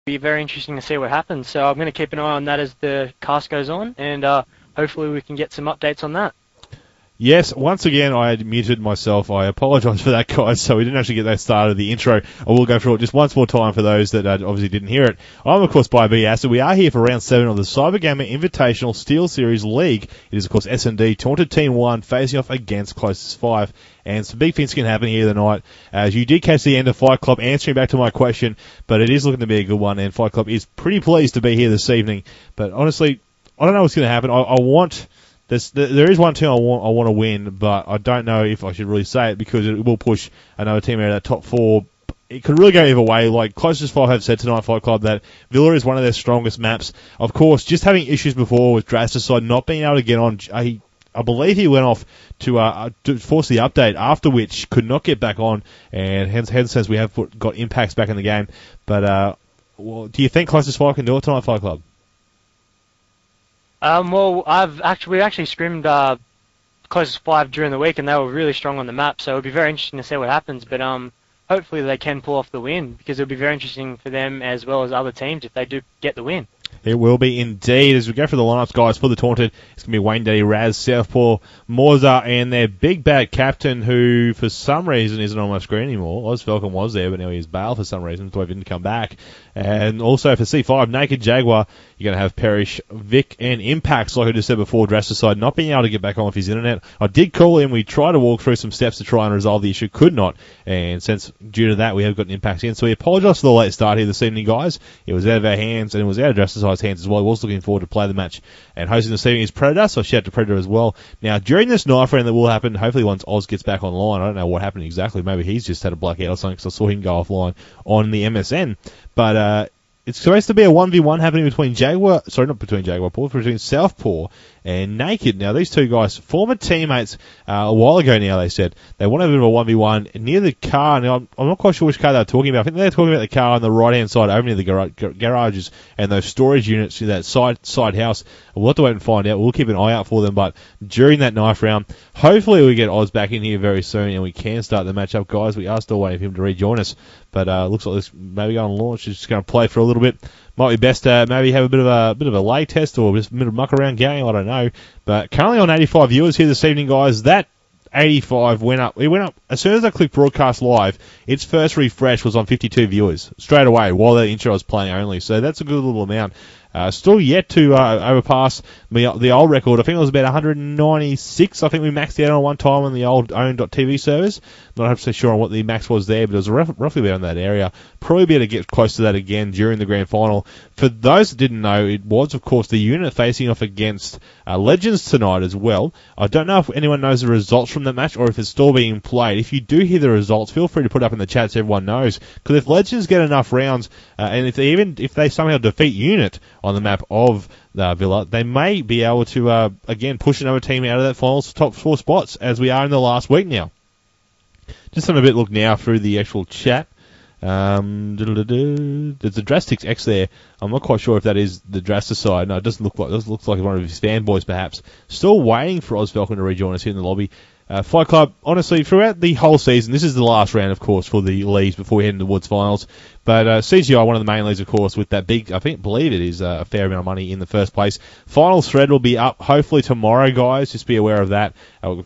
be very interesting to see what happens. So I'm going to keep an eye on that as the cast goes on, and hopefully we can get some updates on that. Yes, once again, I had muted myself. I apologise for that, guys, so we didn't actually get that started of the intro. I will go through it just once more time for those that obviously didn't hear it. I'm, of course, BooYa, so we are here for round 7 of the Cybergamer Invitational SteelSeries League. It is, of course, S&D Taunted Team 1 facing off against closest 5. And some big things can happen here tonight. As you did catch the end of Fightclub answering back to my question, but it is looking to be a good one, and Fightclub is pretty pleased to be here this evening. But honestly, I don't know what's going to happen. I want... There is one team I want to win, but I don't know if I should really say it because it will push another team out of that top 4. It could really go either way. Like closest 5 have said tonight, Fight Club, that Villa is one of their strongest maps. Of course, just having issues before with Drasticide not being able to get on. I believe he went off to force the update, after which could not get back on, and hence since we have got impacts back in the game. But do you think closest 5 can do it tonight, Fight Club? Well, we actually scrimmed closest 5 during the week, and they were really strong on the map. So it'll be very interesting to see what happens. But hopefully they can pull off the win, because it'll be very interesting for them as well as other teams if they do get the win. It will be indeed. As we go for the lineups, guys, for the Taunted, it's going to be Wayne Daddy, Raz, Southpaw, Morza, and their big bad captain, who for some reason isn't on my screen anymore. Oz Falcon was there, but now he's bailed for some reason, so he didn't come back. And also for C5, Naked Jaguar, you're going to have Perish, Vic, and Impacts, like I just said before, Drasticide not being able to get back on with his internet. I did call him. We tried to walk through some steps to try and resolve the issue. Could not. And since due to that, we have got an Impacts in. So we apologise for the late start here this evening, guys. It was out of our hands, and it was out of Drasticide's hands as well. He was looking forward to play the match. And hosting this evening is Predator, so shout out to Predator as well. Now, during this knife round that will happen, hopefully once Oz gets back online, I don't know what happened exactly. Maybe he's just had a blackout or something, because I saw him go offline on the MSN. But it's supposed to be a 1v1 happening between between Southpaw and Naked. Now, these two guys, former teammates a while ago now, they said. They want a bit of a 1v1 near the car. Now, I'm not quite sure which car they're talking about. I think they're talking about the car on the right-hand side over near the garages and those storage units in that side house. We'll have to wait and find out. We'll keep an eye out for them. But during that knife round, hopefully we get Oz back in here very soon and we can start the match up, guys. We are still waiting for him to rejoin us. But looks like this maybe going to launch. He's just going to play for a little bit. Might be best to maybe have a bit of a lay test or just a bit of muck around game. I don't know. But currently on 85 viewers here this evening, guys. That 85 went up. It went up as soon as I clicked broadcast live. Its first refresh was on 52 viewers straight away while the intro was playing only. So that's a good little amount. Still yet to overpass the old record. I think it was about 196. I think we maxed out on one time on the old own.tv servers. Not 100% sure on what the max was there, but it was roughly about in that area. Probably be able to get close to that again during the grand final. For those that didn't know, it was, of course, the unit facing off against Legends tonight as well. I don't know if anyone knows the results from that match or if it's still being played. If you do hear the results, feel free to put up in the chat so everyone knows. Because if Legends get enough rounds, and if they somehow defeat Unit on the map of Villa, they may be able to, again, push another team out of that finals top 4 spots, as we are in the last week now. Just having a bit look now through the actual chat. There's a Drastix X there. I'm not quite sure if that is the Drasticide. No, it doesn't look like. It looks like one of his fanboys, perhaps. Still waiting for Oz Falcon to rejoin us here in the lobby. Fight Club, honestly, throughout the whole season, this is the last round, of course, for the leagues before we head into the Woods finals. But CGI, one of the main leagues, of course, with that big, believe it is a fair amount of money in the first place. Final thread will be up hopefully tomorrow, guys. Just be aware of that.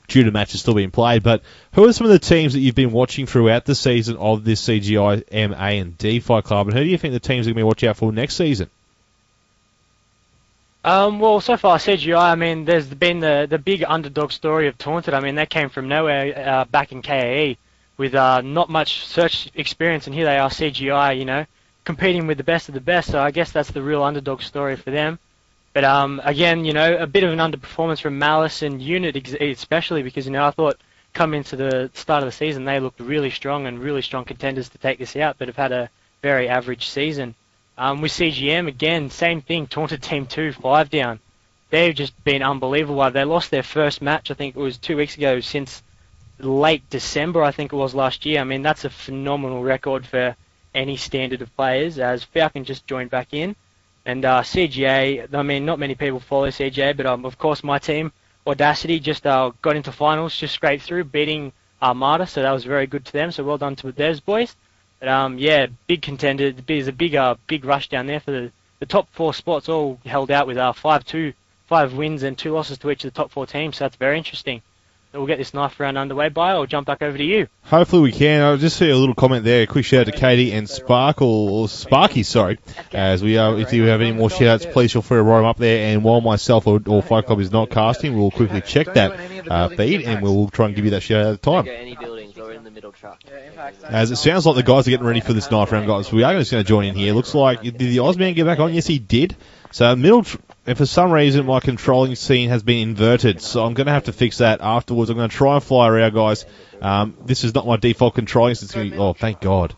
Due to matches still being played. But who are some of the teams that you've been watching throughout the season of this CGI M, A, and D Fight Club? And who do you think the teams are going to be watching out for next season? Well, so far CGI, there's been the big underdog story of Taunted. They came from nowhere back in KAE with not much search experience, and here they are, CGI, competing with the best of the best. So I guess that's the real underdog story for them. But again, a bit of an underperformance from Malice and Unit, especially because I thought coming into the start of the season they looked really strong and really strong contenders to take this out, but have had a very average season. With CGM, again, same thing, Taunted Team 2, 5 down. They've just been unbelievable. They lost their first match, I think it was 2 weeks ago, since late December, I think it was last year. That's a phenomenal record for any standard of players, as Falcon just joined back in. And CGA, not many people follow CGA, but of course my team, Audacity, just got into finals, just scraped through, beating Armada, so that was very good to them, so well done to those boys. But yeah, big contender. There's a big rush down there for the top 4 spots, all held out with 5 wins and 2 losses to each of the top 4 teams. So that's very interesting. So we'll get this knife round underway. BooYa, I'll jump back over to you. Hopefully we can. I'll just see a little comment there. A quick shout out to Katie and Sparky, sorry. As we if you have any more shout outs, please feel free to write them up there. And while myself or Fightclub is not casting, we'll quickly check that feed and we'll try and give you that shout out at the time. As it sounds like the guys are getting ready for this knife round, guys. We are just going to join in here. Looks like, did the Ozman get back on? Yes, he did. So and for some reason, my controlling scene has been inverted, so I'm going to have to fix that afterwards. I'm going to try and fly around, guys. This is not my default controlling system. Oh, thank God.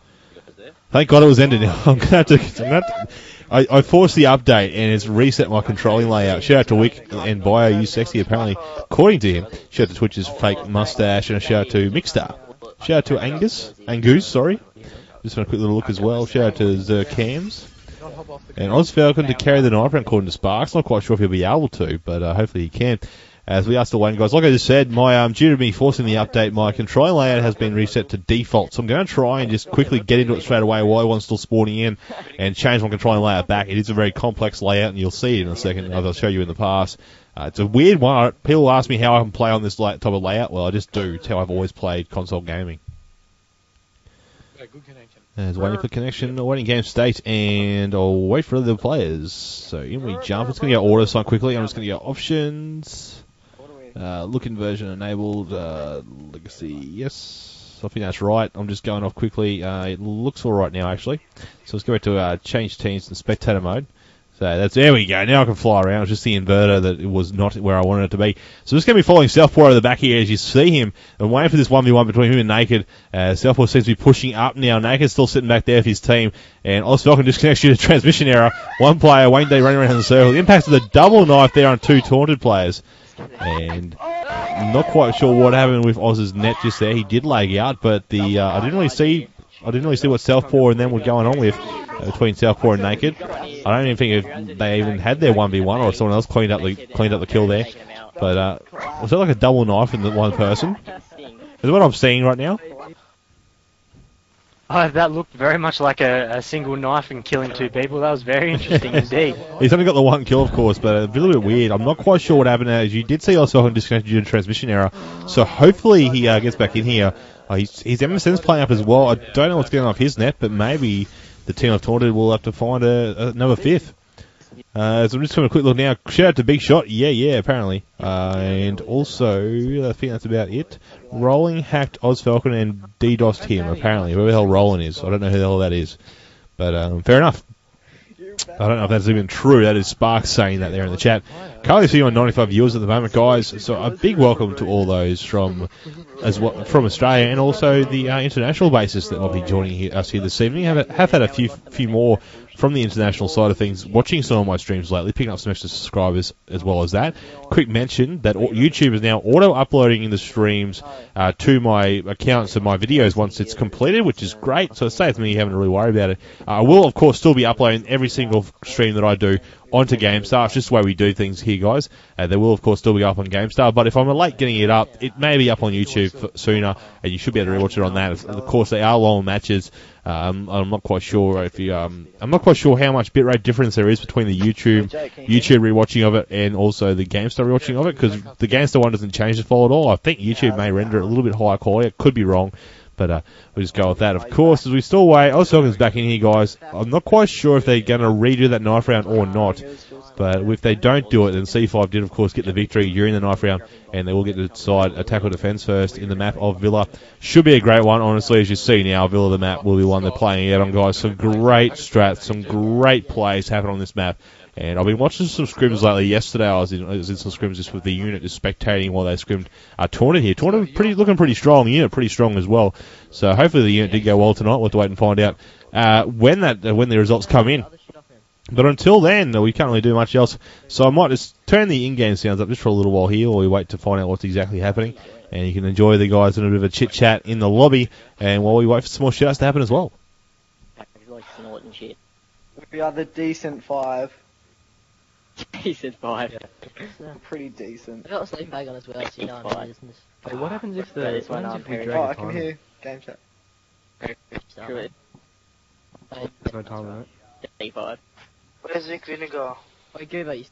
Thank God it was ended now. I'm going to have to... I forced the update, and it's reset my controlling layout. Shout out to Wick and BooYa, you sexy, apparently. According to him, shout out to Twitch's fake mustache, and a shout out to Mixstar. Shout out to Angus, sorry. Just want a quick little look as well. Shout out to Zercams. And Ozfalcon to carry the knife round according to Sparks. Not quite sure if he'll be able to, but hopefully he can. As we are still waiting, guys. Like I just said, due to me forcing the update, my control layout has been reset to default. So I'm going to try and just quickly get into it straight away while everyone's still spawning in and change my controlling layout back. It is a very complex layout, and you'll see it in a second, as I'll show you in the past. It's a weird one. People ask me how I can play on this type of layout. Well, I just do. It's how I've always played console gaming. Good connection. As waiting for connection, waiting game state, and I'll wait for the players. So in we jump. It's going to go auto sign quickly. I'm just going to go options. Look inversion enabled. Legacy, yes. I think that's right. I'm just going off quickly. It looks alright now, actually. So let's go back to change teams to spectator mode. So there we go. Now I can fly around. It's just the inverter that it was not where I wanted it to be. So just going to be following Southpaw over the back here as you see him. I'm waiting for this 1v1 between him and Naked. Southpaw seems to be pushing up now. Naked's still sitting back there with his team. And Ozfalcon disconnects due to transmission error. One player, Wayne Day, running around in the circle. The impact of the double knife there on 2 Taunted players. And I'm not quite sure what happened with Oz's net just there. He did lag out, but I didn't really see what Southpaw and them were going on with between Southpaw and Naked. I don't even think if they even had their 1v1 or if someone else cleaned up the kill there. But was that like a double knife in the one person? Is what I'm seeing right now? Oh, that looked very much like a single knife and killing 2 people. That was very interesting indeed. He's only got the 1 kill, of course, but a little bit weird. I'm not quite sure what happened. As you did see Ozfalcon disconnected due to transmission error, so hopefully he gets back in here. His MSN's playing up as well. I don't know what's going on with his net, but maybe the team of Taunted will have to find another 5th. So I'm just having a quick look now. Shout out to Big Shot. Yeah, apparently. And also, I think that's about it. Rolling hacked Ozfalcon and DDoSed him, apparently. Whoever the hell Rolling is. I don't know who the hell that is. But fair enough. I don't know if that's even true. That is Sparks saying that there in the chat. Currently seeing on 95 viewers at the moment, guys. So a big welcome to all those from Australia and also the international basis that will be joining us here this evening. Have had a few more from the international side of things, watching some of my streams lately, picking up some extra subscribers as well as that. Quick mention that YouTube is now auto-uploading the streams to my accounts of my videos once it's completed, which is great, so it saves me having to really worry about it. I will, of course, still be uploading every single stream that I do onto GameStar. It's just the way we do things here, guys. They will, of course, still be up on GameStar, but if I'm late getting it up, it may be up on YouTube sooner, and you should be able to rewatch it on that. Of course, they are long matches. I'm not quite sure if I'm not quite sure how much bitrate difference there is between the YouTube rewatching of it and also the GameStar rewatching of it, because the GameStar one doesn't change the file at all. I think YouTube may render it a little bit higher quality. It could be wrong, but we'll just go with that. Of course, as we still wait, Ozfalcon's back in here, guys. I'm not quite sure if they're going to redo that knife round or not. But if they don't do it, then C5 did, of course, get the victory during the knife round, and they will get to decide attack or defense first in the map of Villa. Should be a great one, honestly, as you see now. Villa, the map, will be one they're playing out on, guys. Some great strats, some great plays happen on this map. And I've been watching some scrims lately. Yesterday I was in some scrims just with the unit, just spectating while they scrimmed Taunted here. Taunted looking pretty strong, unit pretty strong as well. So hopefully the unit did go well tonight. We'll have to wait and find out when the results come in. But until then, we can't really do much else. So I might just turn the in-game sounds up just for a little while here while we wait to find out what's exactly happening. And you can enjoy the guys in a bit of a chit-chat in the lobby, and while we wait for some more shouts to happen as well. We are the decent 5. Decent 5. Yeah. Pretty decent. I got a sleeping bag on as well, so you know I'm in business. Wait, what happens if we I can hear game chat. No time on it. D5. Where's Vic Vinegar? Oh, Goober, you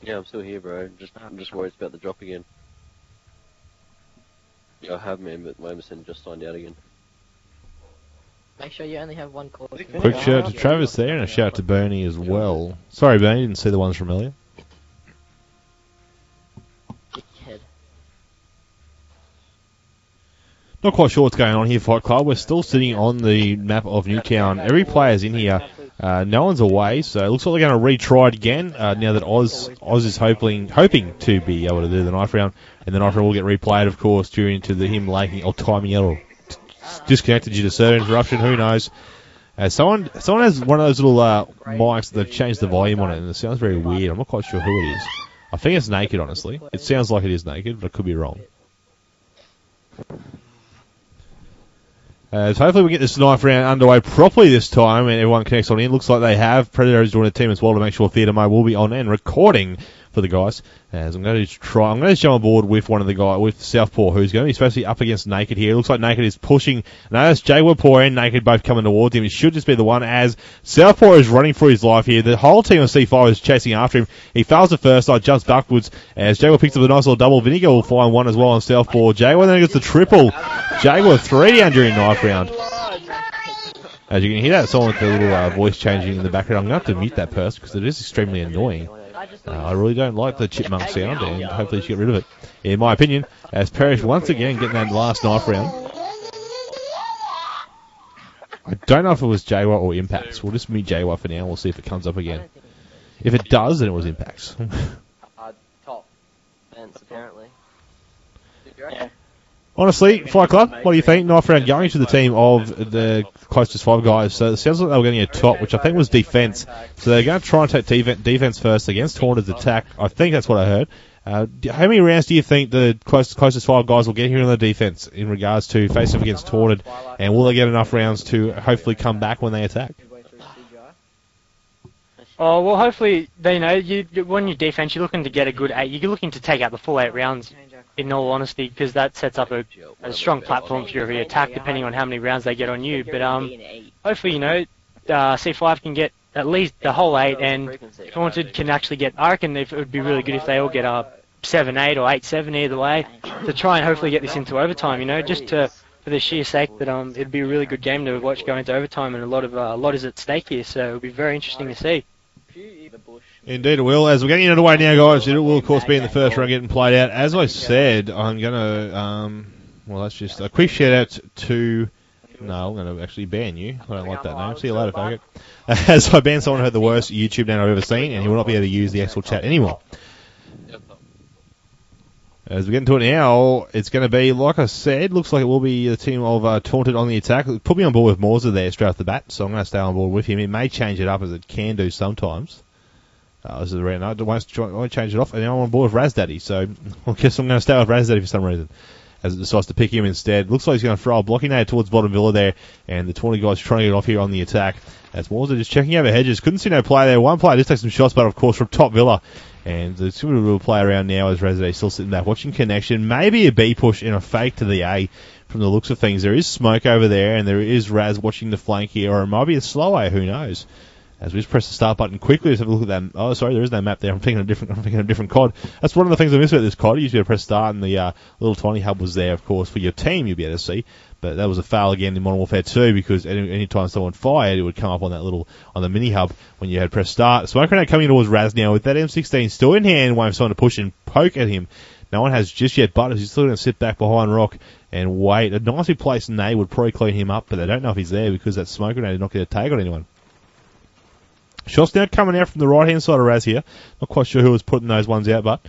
Yeah, I'm still here, bro. I'm just worried about the drop again. Yeah, I have but my MSN just signed out again. make sure you only have one call. Quick shout out to Travis there, and a shout out to Bernie as well. Sorry, Bernie, didn't see the ones from earlier. Dickhead. Not quite sure what's going on here, Fight Club. We're still sitting on the map of Newtown. Every player's in here. No one's away, so it looks like they're going to retry it again. Now that Oz is hoping to be able to do the knife round, and the knife round will get replayed, of course, due into him lagging or timing out or disconnected due to server interruption. Who knows? Someone has one of those little mics that changed the volume on it, and it sounds very weird. I'm not quite sure who it is. I think it's Naked, honestly. It sounds like it is Naked, but I could be wrong. So hopefully we get this knife round underway properly this time and everyone connects on in. Looks like they have. Predator is joining the team as well to make sure Theatre Mode will be on and recording for the guys. As I'm going to jump on board with one of the guys, with Southpaw, who's going to be supposed to be up against Naked here. It looks like Naked is pushing. No, that's Jaguar and Naked both coming towards him. It should just be the one as Southpaw is running for his life here. The whole team of C5 is chasing after him. He fails the first side, jumps backwards as Jaguar picks up a nice little double. Vinegar will find one as well on Southpaw. Jaguar then gets the triple. Jaguar 3 down during knife round. As you can hear that song with the little voice changing in the background, I'm going to have to mute that person because it is extremely annoying. I really don't like the chipmunk sound, and hopefully she get rid of it. In my opinion, as Parrish once again getting that last knife round. I don't know if it was Jaguar or Impacts. We'll just mute Jaguar for now. We'll see if it comes up again. If it does, then it was Impacts. Top. Fence, apparently. Yeah. Honestly, Fight Club, what do you think? Knife round going to the team of the closest 5 guys. So it sounds like they were getting a top, which I think was defense. So they're going to try and take defense first against Taunted's attack. I think that's what I heard. How many rounds do you think the closest 5 guys will get here on the defense in regards to facing against Taunted? And will they get enough rounds to hopefully come back when they attack? Oh, well, hopefully, when you defense, you're looking to get a good 8. You're looking to take out the full 8 rounds, in all honesty, because that sets up a strong platform for your attack, depending on how many rounds they get on you. But hopefully, C5 can get at least the whole 8, and Taunted can actually get. I reckon it would be really good if they all get 7-8 or 8-7 either way, to try and hopefully get this into overtime. Just for the sheer sake that it'd be a really good game to watch go into overtime, and a lot is at stake here. So it'll be very interesting to see. Indeed it will. As we're getting underway now, guys, it will, of course, be in the first round getting played out. As I said, I'm going to, that's just a quick shout-out to... No, I'm going to actually ban you. I don't like that name. See you later, faggot. As I ban someone who had the worst YouTube name I've ever seen, and he will not be able to use the actual chat anymore. As we get into it now, it's going to be, like I said, looks like it will be the team of Taunted on the attack. Put me on board with Morza there straight off the bat, so I'm going to stay on board with him. It may change it up as it can do sometimes. This is the round. I won't change it off, and now I'm on board with Razdaddy, so I guess I'm going to stay with Razdaddy for some reason, as it decides to pick him instead. Looks like he's going to throw a blocking nade towards bottom Villa there, and the 20 guys trying to get off here on the attack. As Morza just checking over hedges. Couldn't see no player there. One player just takes some shots, but of course from top Villa. And there's a little play around now as Razdaddy still sitting back watching connection. Maybe a B push and a fake to the A from the looks of things. There is smoke over there, and there is Raz watching the flank here, or it might be a slow A, who knows. As we just press the start button quickly, let's have a look at that. Oh, sorry, there is no map there. I'm thinking of a different COD. That's one of the things I miss about this COD. You used to be able to press start, and the little tiny hub was there, of course, for your team you'd be able to see. But that was a fail again in Modern Warfare 2 because any time someone fired, it would come up on the mini hub when you had press start. Smoke grenade coming towards Raz now with that M16 still in hand, waiting for someone to push and poke at him. No one has just yet, but he's still going to sit back behind rock and wait. A nicely placed nade would probably clean him up, but they don't know if he's there because that smoke grenade did not get a tag on anyone. Shots now coming out from the right-hand side of Raz here. Not quite sure who was putting those ones out, but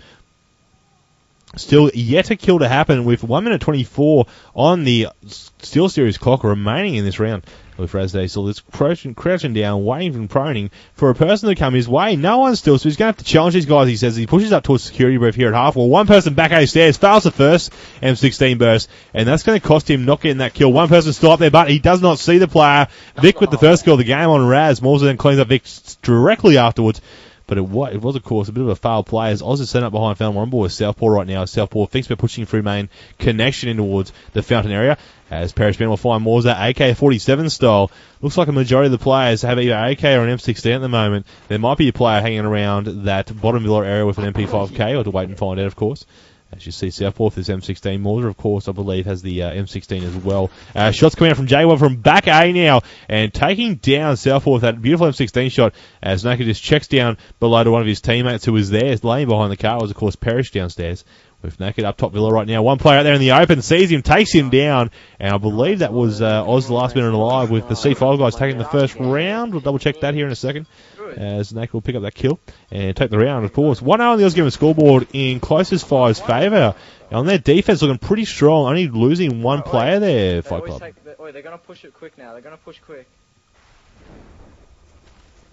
still yet a kill to happen with 1 minute 24 on the SteelSeries clock remaining in this round. With Razdaddy still just crouching down, waiting and proning for a person to come his way. No one's still, so he's going to have to challenge these guys, he says. He pushes up towards security brief here at half. Well, one person back out his stairs, fails the first M16 burst, and that's going to cost him not getting that kill. One person still up there, but he does not see the player. Vic with the first kill of the game on Raz. Morza then cleans up Vic directly afterwards. but it was of course a bit of a failed play as Oz is set up behind Fountain. We're on board with Southpaw right now. Southpaw thinks about pushing through main connection in towards the Fountain area. As Parrish Ben will find more that AK-47 style. Looks like a majority of the players have either AK or an M16 at the moment. There might be a player hanging around that bottom villa area with an MP5K, or to wait and find out, of course. As you see, Southpaw with his M16. Mortar, of course, I believe, has the M16 as well. Shots coming out from Jaguar from back A now, and taking down Southpaw with that beautiful M16 shot, as Naked just checks down below to one of his teammates who was there, laying behind the car, was, of course, Parrish downstairs. With Naked up top villa right now. One player out there in the open sees him, takes him down, and I believe that was Oz the last minute alive with the C5 guys taking the first round. We'll double check that here in a second. As Naked will pick up that kill and take the round, of course. 1-0 on the Xbox scoreboard in closest 5's favour. On their defense looking pretty strong, only losing one player there, Fightclub. They're going to push it quick now. They're going to push quick.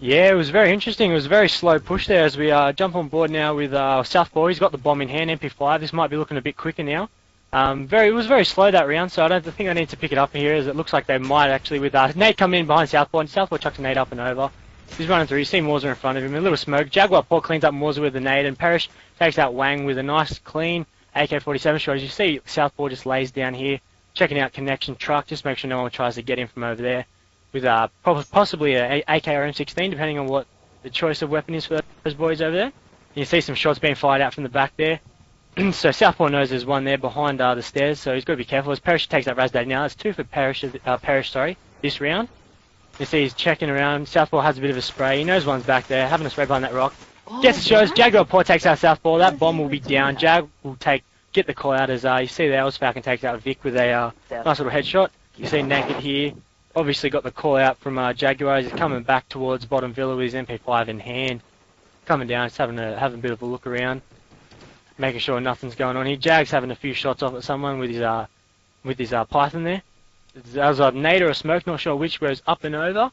Yeah, it was very interesting. It was a very slow push there as we jump on board now with Southpaw. He's got the bomb in hand, MP5. This might be looking a bit quicker now. It was very slow that round, so I don't think I need to pick it up here as it looks like they might actually with Nate coming in behind Southpaw, and Southpaw chucks a nade up and over. He's running through. You see Morza in front of him. A little smoke. Jaguar Paw cleans up Morza with the nade, and Parrish takes out Wang with a nice, clean AK-47 shot. As you see, Southpaw just lays down here, checking out connection truck, just make sure no one tries to get him from over there. With possibly a AK or M16, depending on what the choice of weapon is for those boys over there. You see some shots being fired out from the back there. So Southpaw knows there's one there behind the stairs, so he's got to be careful. As Parrish takes that Razdad now, it's 2 for Parrish, this round. You see he's checking around. Southpaw has a bit of a spray. He knows one's back there, having a spray behind that rock. Gets the shows. Jaguar Paw takes out Southpaw. That bomb will be down. Jag will get the call out as you see there. Falcon takes out Vic with a nice little headshot. You see Naked here. Obviously got the call out from Jaguar. He's coming back towards bottom villa with his MP5 in hand. Coming down, just having a bit of a look around, making sure nothing's going on here. Jag's having a few shots off at someone with his Python there. That was a nade or a smoke, not sure which, goes up and over.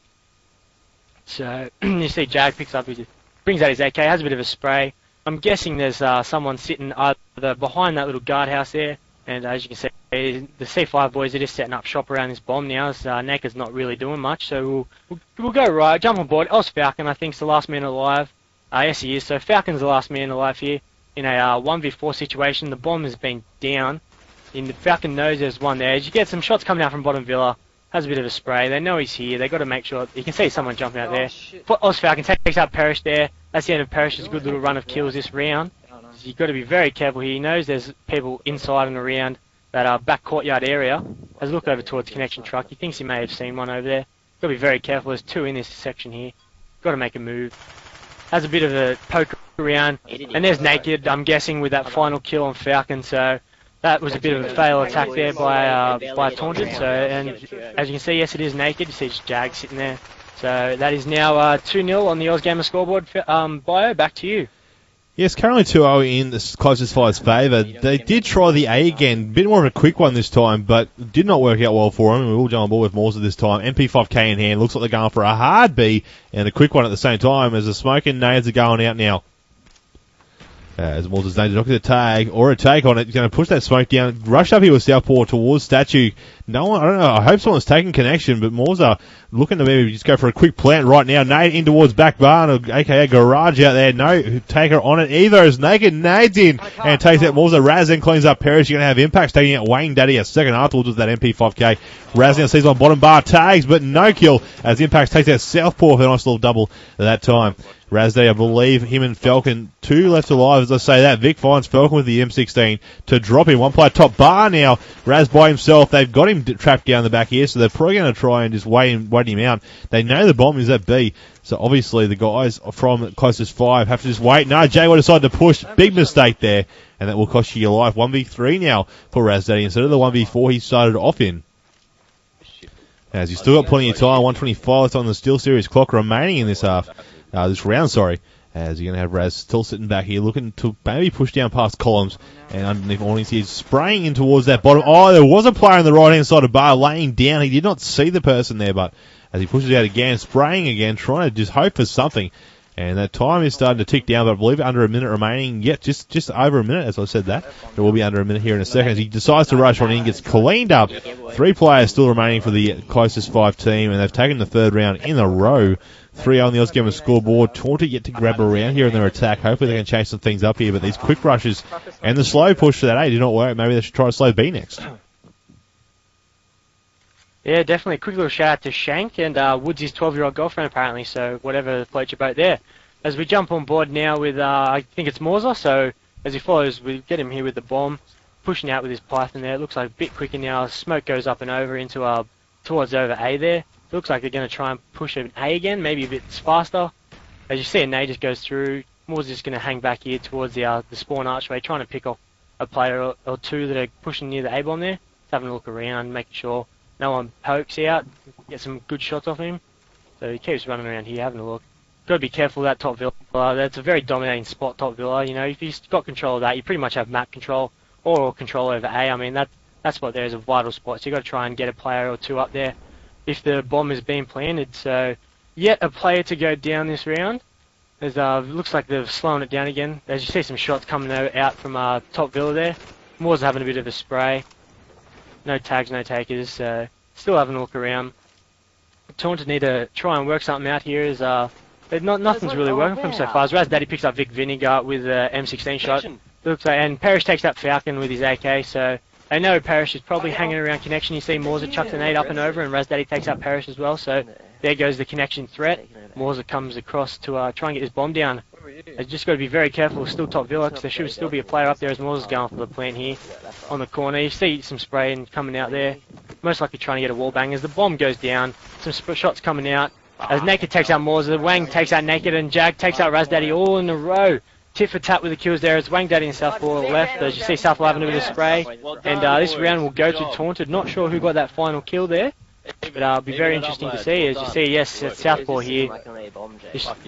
So you see Jag brings out his AK, has a bit of a spray. I'm guessing there's someone sitting either behind that little guardhouse there, and as you can see, the C5 boys are just setting up shop around this bomb now. As Naked's not really doing much, so we'll go right, jump on board. Falcon, I think, is the last man alive. Yes, he is. So Falcon's the last man alive here in a 1v4 situation. The bomb has been down. And the Falcon knows there's one there. As you get some shots coming out from bottom villa, has a bit of a spray. They know he's here. They got to make sure. You can see someone jumping out there. Falcon takes out Parrish there. That's the end of Parrish's good little run of kills this round. So you've got to be very careful here. He knows there's people inside and around that back courtyard area. Has a look over towards connection truck. He thinks he may have seen one over there. Got to be very careful. There's 2 in this section here. Got to make a move. Has a bit of a poke around, and there's Naked. I'm guessing with that final kill on Falcon. So that was a bit of a fail attack there by Taunted. So, and as you can see, yes, it is Naked. You see just Jag sitting there. So that is now 2-0 on the Gamer scoreboard. BooYa, back to you. Yes, currently 2-0 in the closest 5's favour. They did try the A again, a bit more of a quick one this time, but did not work out well for them. We will jump on board with Morza this time. MP5K in hand, looks like they're going for a hard B and a quick one at the same time as the smoke and nades are going out now. As Morza's not going to tag or a take on it, he's going to push that smoke down, rush up here with Southpaw towards Statue. No one, I don't know, I hope someone's taking connection, but Morza looking to maybe just go for a quick plant right now. Nade in towards back barn, aka garage out there. No taker on it either as Naked nades in and takes out Morza. Raz then cleans up Parrish. You're going to have impacts taking out Wayne Daddy a second afterwards with that MP5K. Raz now sees on bottom bar, tags, but no kill as impacts takes out Southpaw for a nice little double at that time. Razday, I believe, him and Falcon, 2 left alive as I say that. Vic finds Falcon with the M16 to drop him. One player top bar now. Raz by himself. They've got him trapped down the back here, so they're probably going to try and just wait him out. They know the bomb is at B, so obviously the guys from closest 5 have to just wait. No, Jay will decide to push. Big mistake there, and that will cost you your life. 1v3 now for Razday instead of the 1v4 he started off in. As he's still got plenty of time, 125 left on the SteelSeries clock remaining in this half. This round, sorry, as you're going to have Raz still sitting back here looking to maybe push down past columns and underneath awnings. He's spraying in towards that bottom. Oh, there was a player on the right-hand side of bar laying down. He did not see the person there, but as he pushes out again, spraying again, trying to just hope for something. And that time is starting to tick down, but I believe under a minute remaining. Yet just over a minute, as I said that. It will be under a minute here in a second. As he decides to rush on in, gets cleaned up. 3 players still remaining for the closest 5 team, and they've taken the third round in a row. 3 on the Gametype scoreboard. Taunted yet to grab around here in their attack. Hopefully they can change some things up here, but these quick rushes and the slow push for that A did not work. Maybe they should try to slow B next. Yeah, definitely. Quick little shout out to Shank and Woods' 12-year-old girlfriend, apparently, so whatever floats your boat there. As we jump on board now with, I think it's Morza, so as he follows, we get him here with the bomb, pushing out with his Python there. It looks like a bit quicker now. Smoke goes up and over into towards over A there. It looks like they're going to try and push an A again, maybe a bit faster. As you see, a nade just goes through. Morza's just going to hang back here towards the spawn archway, trying to pick off a player or two that are pushing near the A-bomb there. Just having a look around, making sure no one pokes out, get some good shots off him. So he keeps running around here, having a look. Got to be careful of that top villa. That's a very dominating spot, top villa. You know, if you've got control of that, you pretty much have map control or control over A. I mean, that spot there is a vital spot. So you've got to try and get a player or two up there if the bomb is being planted. So yet a player to go down this round. There's looks like they've slowing it down again. As you see some shots coming out from top villa there. Moore's having a bit of a spray. No tags, no takers. Still having a look around. Taunted need to try and work something out here. Nothing's really working for him so far. As Raz Daddy picks up Vic Vinegar with M16 shot. Looks like, and Parrish takes that Falcon with his AK. So they know Parrish is probably hanging around connection. You see Morza chucks a nade up and over, and Raz Daddy takes out Parrish as well. So there goes the connection threat. Morza comes across to try and get this bomb down. They've just got to be very careful. Still top villa, because there should still be a player up there as Morza's going for the plant here on the corner. You see some spray and coming out there. Most likely trying to get a wall bang as the bomb goes down. Some shots coming out. As Naked takes out Morza, Wang takes out Naked, and Jag takes out Raz Daddy all in a row. Tit for tat with the kills there as Wang Daddy and Southpaw left. As you see, Southpaw having a bit of spray. And this round will go to Taunted. Not sure who got that final kill there. But it'll be very interesting to see. As you see, yes, it's Southpaw here. I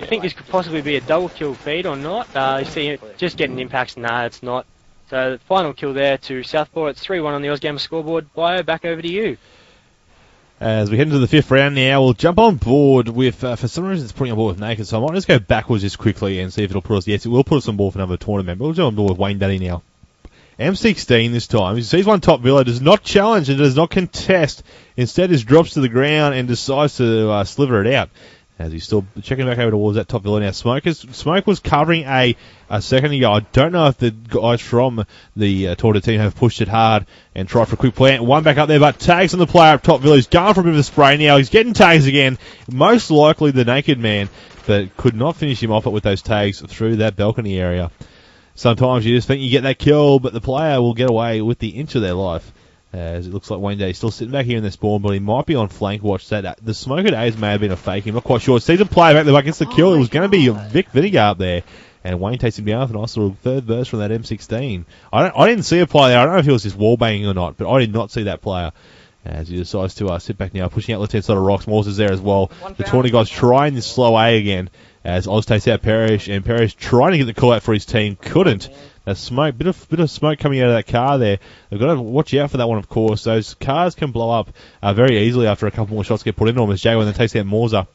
think this could possibly be a double kill feed or not. You see, just getting impacts. Nah, it's not. So the final kill there to Southpaw. It's 3-1 on the Gametype scoreboard. BooYa, back over to you. As we head into the 5th round now, we'll jump on board with, for some reason it's putting on board with Naked, so I might just go backwards just quickly and see if it'll put us, yes, it will put us on board for another tournament, but we'll jump on board with Wayne Daddy now. M16 this time. He sees one top villa, does not challenge and does not contest, instead just drops to the ground and decides to sliver it out. As he's still checking back over towards that top villa now. Smoke was covering a second ago. I don't know if the guys from the Taunted team have pushed it hard and tried for a quick plant. One back up there, but tags on the player up top villa. He's going for a bit of a spray now. He's getting tags again. Most likely the Naked man, but could not finish him off it with those tags through that balcony area. Sometimes you just think you get that kill, but the player will get away with the inch of their life. As it looks like Wayne Daddy's still sitting back here in the spawn, but he might be on flank watch. That the smoke at A's may have been a fake. I'm not quite sure. Sees a player back there against the kill. It was going to be Vic Vinegar up there. And Wayne takes him down with a nice little third burst from that M16. I didn't see a player there. I don't know if he was just wall banging or not, but I did not see that player. As he decides to sit back now, pushing out left-hand side of rocks. Morse is there as well. The Taunted guys trying this slow A again. As Oz takes out Parrish, and Parrish trying to get the call out for his team. Couldn't. A smoke, bit of smoke coming out of that car there. They've got to watch out for that one, of course. Those cars can blow up very easily after a couple more shots get put in on them. As Jaguar then takes out Morza.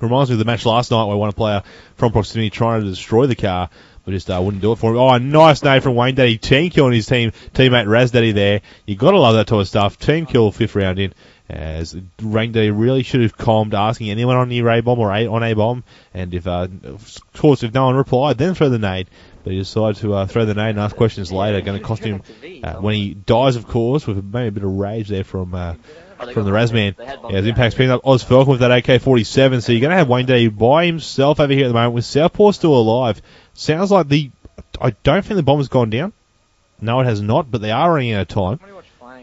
Reminds me of the match last night where one player from proximity trying to destroy the car, but just wouldn't do it for him. Oh, a nice nade from Wayne Daddy. Team kill on his teammate Raz Daddy there. You got to love that type of stuff. Team kill 5th round in. As Wayne Daddy really should have calmed, asking anyone on the A-bomb or on A-bomb, and if no one replied, then throw the nade. But he decided to throw the nade and ask questions later. Going to cost him when he dies, of course, with maybe a bit of rage there from the Razman. As Impact's picking up Oz Falcon with that AK-47. So you're going to have Wayne Daddy by himself over here at the moment with Southpaw still alive. Sounds like I don't think the bomb has gone down. No, it has not, but they are running out of time.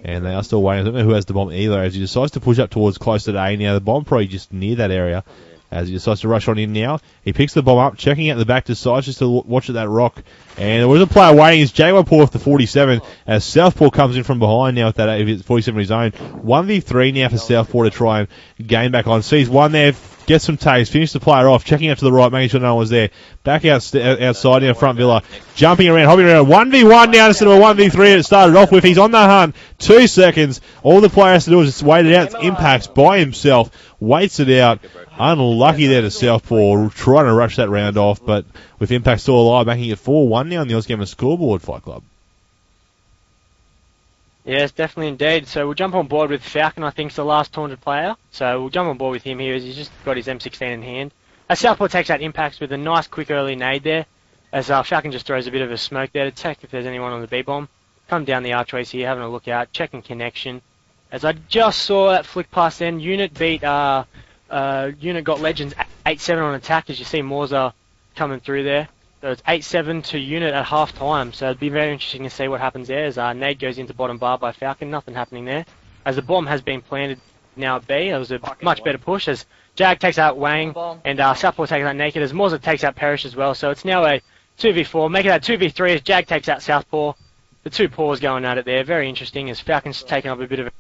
And they are still waiting. I don't know who has the bomb either. As he decides to push up towards close to A now. The bomb probably just near that area. As he decides to rush on in now. He picks the bomb up, checking out the back, decides just to watch at that rock. And there was a player waiting. It's Jaguar Paw with the 47. As Southpaw comes in from behind now with that 47 of his own. 1v3 now for Southpaw to try and gain back on. Sees one there. Get some taste. Finish the player off. Checking out to the right, making sure no one was there. Back outside in front Villa. Jumping around, hopping around. 1v1 now instead of a 1v3 it started off with. He's on the hunt. 2 seconds. All the player has to do is just wait it out. Impacts by himself. Waits it out. Unlucky there to Southpaw. Trying to rush that round off, but with Impact still alive, making it 4-1 now on the Xgamer scoreboard, Fightclub. Yes, definitely indeed. So we'll jump on board with Falcon, I think, is the last Taunted player. So we'll jump on board with him here as he's just got his M16 in hand. As Southpaw takes out Impacts with a nice quick early nade there, as Falcon just throws a bit of a smoke there to check if there's anyone on the B-bomb. Come down the archways here, having a look out, checking connection. As I just saw that flick past then, Unit beat, Unit got Legends 8-7 on attack, as you see Morza coming through there. So it's 8-7 to Unit at half time, so it'd be very interesting to see what happens there as nade goes into bottom bar by Falcon, nothing happening there. As the bomb has been planted now at B, it was a much better push as Jag takes out Wang and Southpaw takes out Naked as Morza takes out Perish as well, so it's now a 2v4, making that 2v3 as Jag takes out Southpaw. The two paws going at it there, very interesting as Falcon's taking up a bit of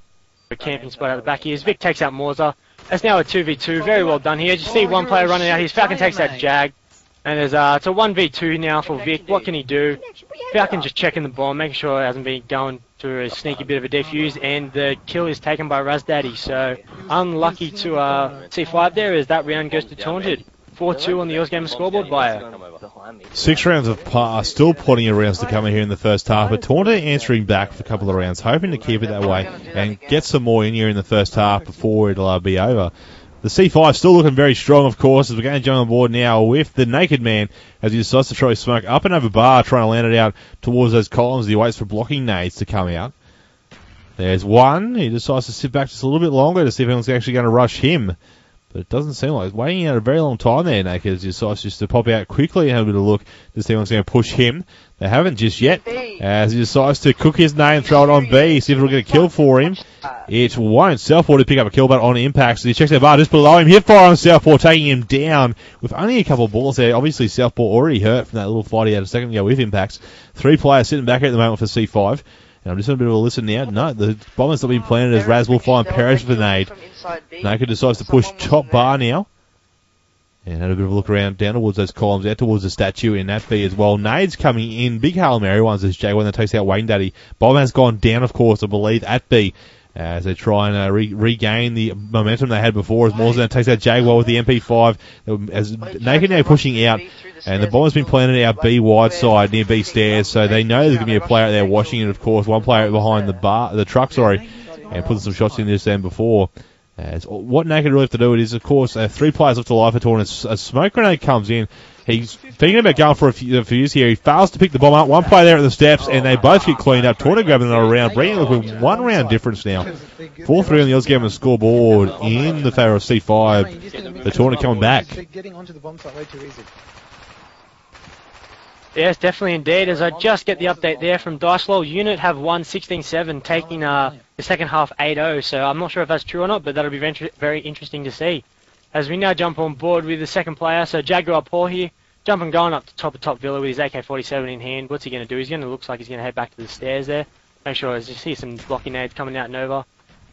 a camping spot out the back here as Vic takes out Morza. It's now a 2v2, very well done here. As you see one player running out here, Falcon takes out Jag. And there's it's a 1v2 now for Vic. What can he do? Falcon just checking the bomb, making sure it hasn't been going to a sneaky bit of a defuse, and the kill is taken by Razdaddy. So unlucky to C5 there as that round goes to Taunted. 4-2 on the Xgamer scoreboard by 6 rounds of par, still plenty of rounds to come in here in the first half, but Taunted answering back for a couple of rounds, hoping to keep it that way and get some more in here in the first half before it'll be over. The C5 still looking very strong, of course, as we're going to jump on board now with the Naked Man as he decides to throw his smoke up and over bar, trying to land it out towards those columns. He waits for blocking nades to come out. There's one. He decides to sit back just a little bit longer to see if anyone's actually going to rush him. But it doesn't seem like he's waiting out a very long time there, Naked, as he decides just to pop out quickly and have a bit of a look to see if anyone's going to push him. They haven't just yet, as he decides to cook his name and throw it on B, see if it'll get a kill for him. It won't. Southpaw to pick up a kill, but on impact, so he checks that bar just below him. Hit fire on Southpaw, taking him down with only a couple of balls there. Obviously, Southpaw already hurt from that little fight he had a second ago with impacts. 3 players sitting back at the moment for C5. And I'm just having a bit of a listen now. No, the bomber's not been planted as Raz will find Perish with a nade. Naked decides to push top bar now. And had a bit of a look around down towards those columns, out towards the statue in that B as well. Nades coming in, big Hail Mary ones as Jaguar that takes out Wayne Daddy. Bomb has gone down, of course, I believe, at B. As they try and regain the momentum they had before, as Morrison takes out Jaguar with the MP5. As Naked now pushing out, and the bomb has been planted out B wide side near B stairs, so they know there's going to be a player out there watching it, of course. One player behind the truck, and putting some shots in this end before. As what Naked really have to do it is, of course, 3 players left alive for tournament. A smoke grenade comes in. He's thinking about going for a fuse here. He fails to pick the bomb up. One player there at the steps, and they both get cleaned up. Taunted grabbing another round, bringing it with 1 round difference now. 4-3 on the Xgamer scoreboard in the favour of C5. The Taunted coming back. Getting onto the bomb site way too easy. Yes, definitely indeed. As I just get the update there from Dicelaw, Unit have won 16-7, taking the second half 8-0. So I'm not sure if that's true or not, but that'll be very interesting to see. As we now jump on board with the second player, so Jaguar Paul here, jumping going up to top of Top Villa with his AK-47 in hand. What's he going to do? Looks like he's going to head back to the stairs there. Make sure, as you see some blocking nades coming out and over.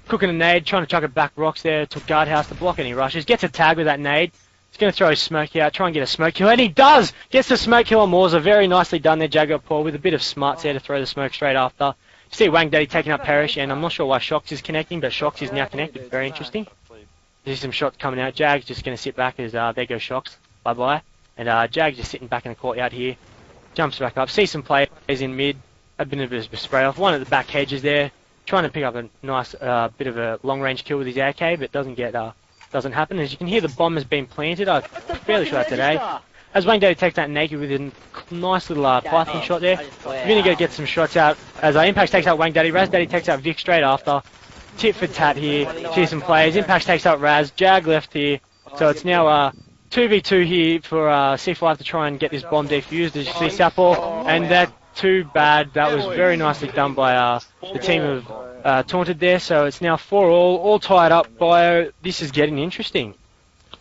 Cooking a nade, trying to chuck it back rocks there to guardhouse to block any rushes. Gets a tag with that nade. He's going to throw his smoke out, try and get a smoke kill, and he does! Gets the smoke kill on Morza. Very nicely done there, Jaguar Paul, with a bit of smarts there to throw the smoke straight after. You see Wang Daddy taking up Perish, and I'm not sure why Shox is connecting, but Shox is now connected. Very interesting. There's some shots coming out. Jag's just going to sit back as there goes Shox. Bye-bye. And Jag's just sitting back in the courtyard here. Jumps back up. See some players in mid. A bit of a spray off. One at the back hedges there. Trying to pick up a nice bit of a long-range kill with his AK, but doesn't happen. As you can hear, the bomb has been planted. I'm fairly sure that's today. As Wayne Daddy takes that naked with a nice little Python shot there. Vinegar gets some shots out. As Impact takes out Wayne Daddy. Raz Daddy takes out Vic straight after. Tit for tat here. See some players. Impact takes out Raz. Jag left here. So it's now 2v2 here for C5 to try and get this bomb defused. As you see Southpaw. And that too bad. That was very nicely done by the team of Taunted there. So it's now 4-all. All tied up. This is getting interesting.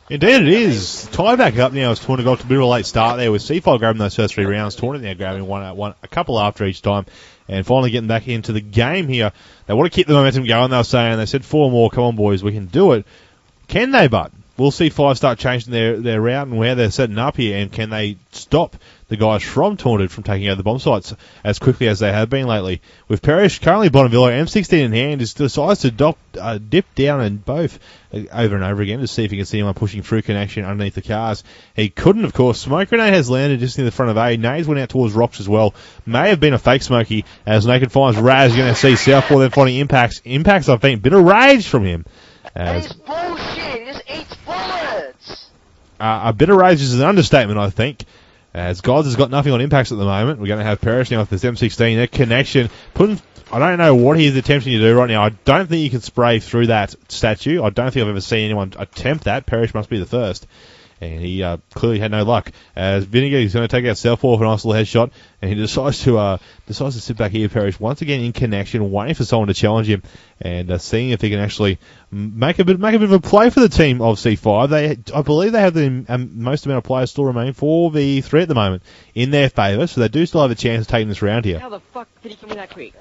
Indeed it is. Tie back up now as Taunted got a bit of a late start there with C5 grabbing those first 3 rounds. Taunted now grabbing one, a couple after each time. And finally getting back into the game here. They want to keep the momentum going, they were saying. They said 4 more. Come on, boys, we can do it. Can they, bud? will C5 start changing their route and where they're setting up here, and can they stop the guys from Taunted from taking out the bomb sites as quickly as they have been lately? With Parrish currently bottom below, M16 in hand, is decides to dip down and both over and over again to see if he can see anyone pushing through connection underneath the cars. He couldn't, of course. Smoke grenade has landed just in the front of A. Nades went out towards rocks as well. May have been a fake Smokey, as Naked finds Raz. You're going to see Southpaw then finding Impacts. Impacts, I think, bit of rage from him. That is bullshit! He just eats bullets! A bit of rage is an understatement, I think. As Gods has got nothing on Impacts at the moment. We're going to have Parrish now with this M16. Their connection. I don't know what he's attempting to do right now. I don't think you can spray through that statue. I don't think I've ever seen anyone attempt that. Parrish must be the first. And he clearly had no luck. As Vinegar is going to take out Southpaw for a nice little headshot, and he decides to sit back here, Parrish, once again in connection, waiting for someone to challenge him, and seeing if he can actually make a bit of a play for the team of C5. I believe they have the most amount of players still remain for the 3 at the moment in their favour, so they do still have a chance of taking this round here. How the fuck did he come in that quick?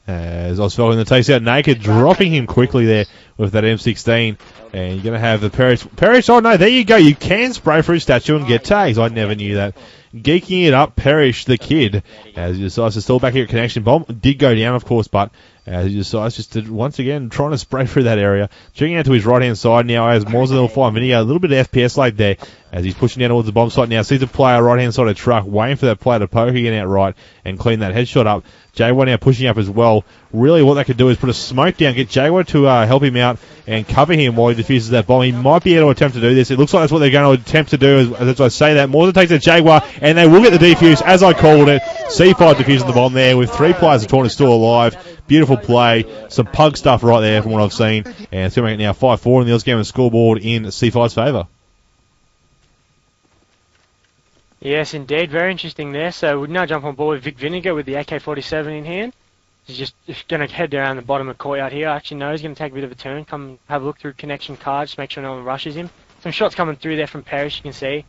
As Osfeldin takes out Naked, dropping him quickly there with that M16. And you're going to have the Parrish, oh no, there you go. You can spray through statue and get tags. I never knew that. Geeking it up, Parrish, the kid, as he decides to still back here at connection. Bomb did go down, of course, but as he decides just to, once again, trying to spray through that area. Checking out to his right-hand side now as Morza will find Vinegar. A little bit of FPS lag there as he's pushing down towards the bomb site now. Sees a player right-hand side of the truck, waiting for that player to poke again out right and clean that headshot up. Jaguar now pushing up as well. Really what they could do is put a smoke down, get Jaguar to help him out and cover him while he defuses that bomb. He might be able to attempt to do this. It looks like that's what they're going to attempt to do as I say that. Morza takes the Jaguar and they will get the defuse as I called it. C5 defusing the bomb there with 3 players of Taunted still alive. Beautiful play. Some pug stuff right there from what I've seen. And it's going to make it now 5-4 in the Xbox scoreboard in C5's favour. Yes, indeed. Very interesting there. So we'll now jump on board with Vic Vinegar with the AK-47 in hand. He's just going to head down the bottom of the courtyard here. Actually, no, he's going to take a bit of a turn. Come have a look through connection cards, just make sure no one rushes him. Some shots coming through there from Parrish, you can see.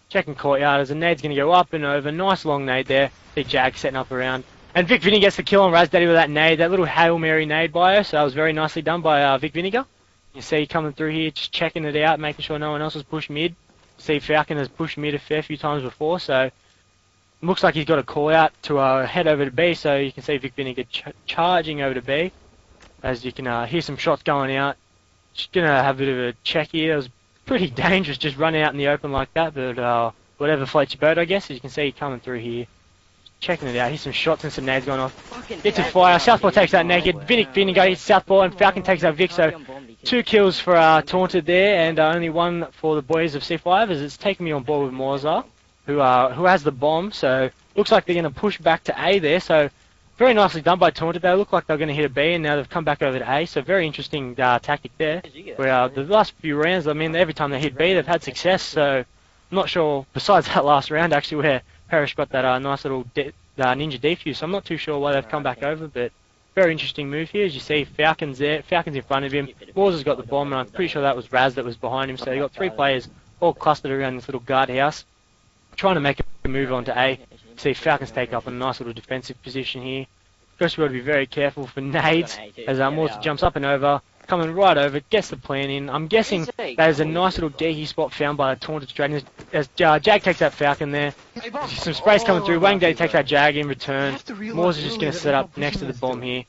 Checking courtyard as the nade's going to go up and over. Nice long nade there. Big Jag setting up around. And Vic Vinegar gets the kill on Raz Daddy with that nade. That little Hail Mary nade by her. So that was very nicely done by Vic Vinegar. You see coming through here, just checking it out, making sure no one else was pushed mid. See Falcon has pushed mid a fair few times before, so looks like he's got a call out to head over to B, so you can see Vic Vinegar charging over to B. As you can hear some shots going out. Just going to have a bit of a check here. It was pretty dangerous just running out in the open like that, but whatever floats your boat, I guess. As you can see coming through here. Checking it out. Here's some shots and some nades going off. Gets a fire. Southpaw takes out Naked. Vic Vinegar hits Southpaw and Falcon takes out Vic, so 2 kills for Taunted there, and only 1 for the boys of C5, as it's taking me on board with Morza, who has the bomb, so looks like they're going to push back to A there, so very nicely done by Taunted. They look like they're going to hit a B, and now they've come back over to A, so very interesting tactic there. Where the last few rounds, I mean, every time they hit B, they've had success, so I'm not sure, besides that last round, actually, where Parrish got that nice little ninja defuse, so I'm not too sure why they've come back over, but very interesting move here. As you see, Falcon's there. Falcon's in front of him. Morza's got the bomb, and I'm pretty sure that was Raz that was behind him. So you got 3 players all clustered around this little guardhouse, trying to make a move onto A. See Falcon's take up a nice little defensive position here. First, we've got to be very careful for nades as Morza jumps up and over, coming right over, gets the plan in. I'm guessing that is a nice little geeky spot found by the Taunted straight as Jag takes that Falcon there. Some sprays coming through. Wang Daddy takes that Jag in return. Morza's just going to set up next to the bomb here.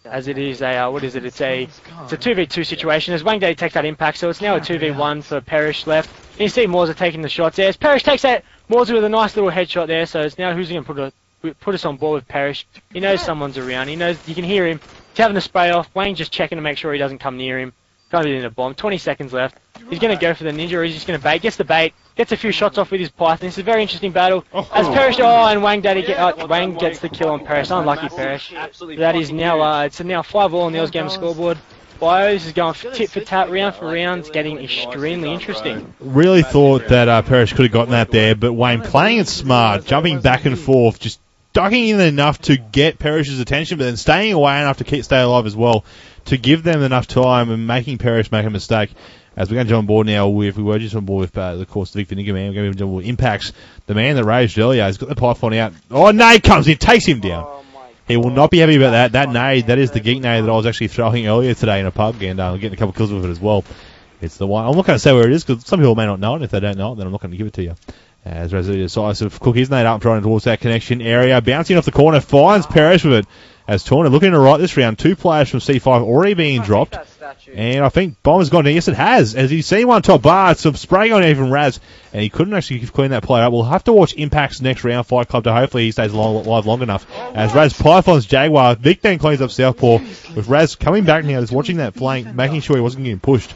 As it is a, what is it? It's a 2v2 situation as Wang Daddy takes that impact, so it's now a 2v1 for Parrish left. And you see Morza taking the shots there. As Parrish takes that Morza with a nice little headshot there, so it's now who's going to put us on board with Parrish. He knows someone's around. He knows you can hear him. He's having a spray off. Wayne's just checking to make sure he doesn't come near him. Can't be in a bomb. 20 seconds left. He's going to go for the ninja, or he's just going to bait. Gets the bait. Gets a few shots off with his Python. It's a very interesting battle. As Parrish, and Wang Daddy Wang gets the kill on Parrish. Unlucky Parrish. That is now, it's now 5-all on the Gametype scoreboard. BooYa, this is going tit for tat, round for round. It's getting extremely interesting. Really thought that Parrish could have gotten that there, but Wayne playing it smart, jumping back and forth, just ducking in enough to get Parrish's attention, but then staying away enough to stay alive as well, to give them enough time and making Parrish make a mistake. As we're going to jump on board now with, we were just on board with, of course, the Vic Vinegar man. We're going to jump on board with Impacts. The man that raged earlier has got the Python out. Oh, nade comes in, takes him down. He will not be happy about that. That nade, that is the geek nade that I was actually throwing earlier today in a pub, and getting a couple of kills with it as well. It's the one. I'm not going to say where it is because some people may not know it. And if they don't know it, then I'm not going to give it to you. As Razzie decides to cook his nade up, trying towards that connection area. Bouncing off the corner, finds Parrish with it. As Taunted looking to right this round. 2 players from C5 already being dropped. And I think Bomber's gone down. Yes, it has. As he's seen one top bar, some spraying on even Raz. And he couldn't actually clean that player up. We'll have to watch Impact's next round, Fightclub, to hopefully he stays live long enough. As Raz pythons Jaguar. Vic then cleans up Southpaw. With Raz coming back now, just watching that flank, making sure he wasn't getting pushed.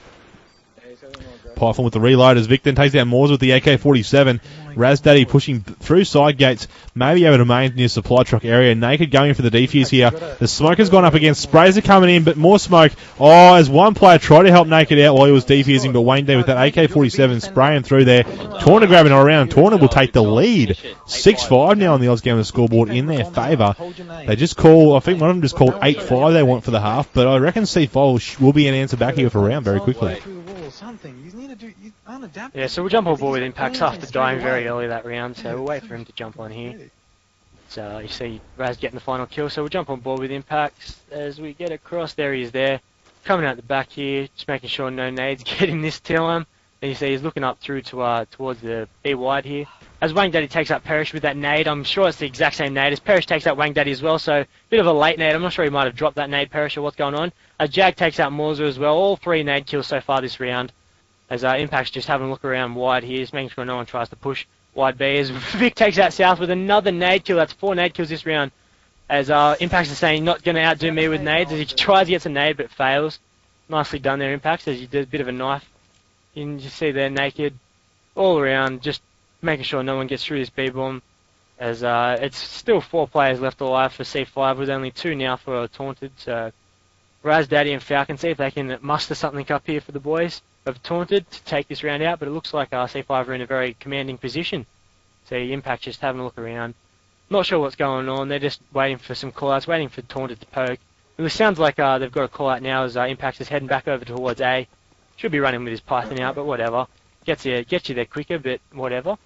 Python with the reload as Vic then takes down Moores with the AK-47. Raz Daddy pushing through side gates, maybe able to main near supply truck area. Naked going for the defuse here. The smoke has gone up again. Sprays are coming in, but more smoke. Oh, as one player tried to help Naked out while he was defusing, but Wayne Day with that AK-47 spraying through there. Taunted grabbing it around. Taunted will take the lead. 6-5 now on the Gametype scoreboard in their favour. They just call, I think one of them just called 8-5 they want for the half, but I reckon C5 will be an answer back here for a round very quickly. Yeah, so we'll jump on board with Impacts after dying very early that round, so we'll wait for him to jump on here. So you see Raz getting the final kill, so we'll jump on board with Impacts as we get across. There he is there, coming out the back here, just making sure no nades get in this time. And you see he's looking up through to towards the B wide here. As Wang Daddy takes out Parrish with that nade, I'm sure it's the exact same nade as Parrish takes out Wang Daddy as well, so bit of a late nade. I'm not sure he might have dropped that nade, Parrish, or what's going on. Jag takes out Morza as well, all 3 nade kills so far this round. As Impact's just having a look around wide here, just making sure no one tries to push wide B. As Vic takes out South with another nade kill, that's 4 nade kills this round. As Impacts is saying, not going to outdo me with nades, as he tries to get some nade but fails. Nicely done there, Impacts, as he did a bit of a knife. You can just see there Naked, all around, just making sure no one gets through this B-bomb. As it's still 4 players left alive for C5, with only 2 now for Taunted. So Raz Daddy and Falcon, see if they can muster something up here for the boys of Taunted to take this round out, but it looks like C5 are in a very commanding position. So Impact just having a look around. Not sure what's going on, they're just waiting for some call-outs, waiting for Taunted to poke. It sounds like they've got a call-out now as Impact is heading back over towards A. Should be running with his Python out, but whatever. Gets you there quicker, but whatever.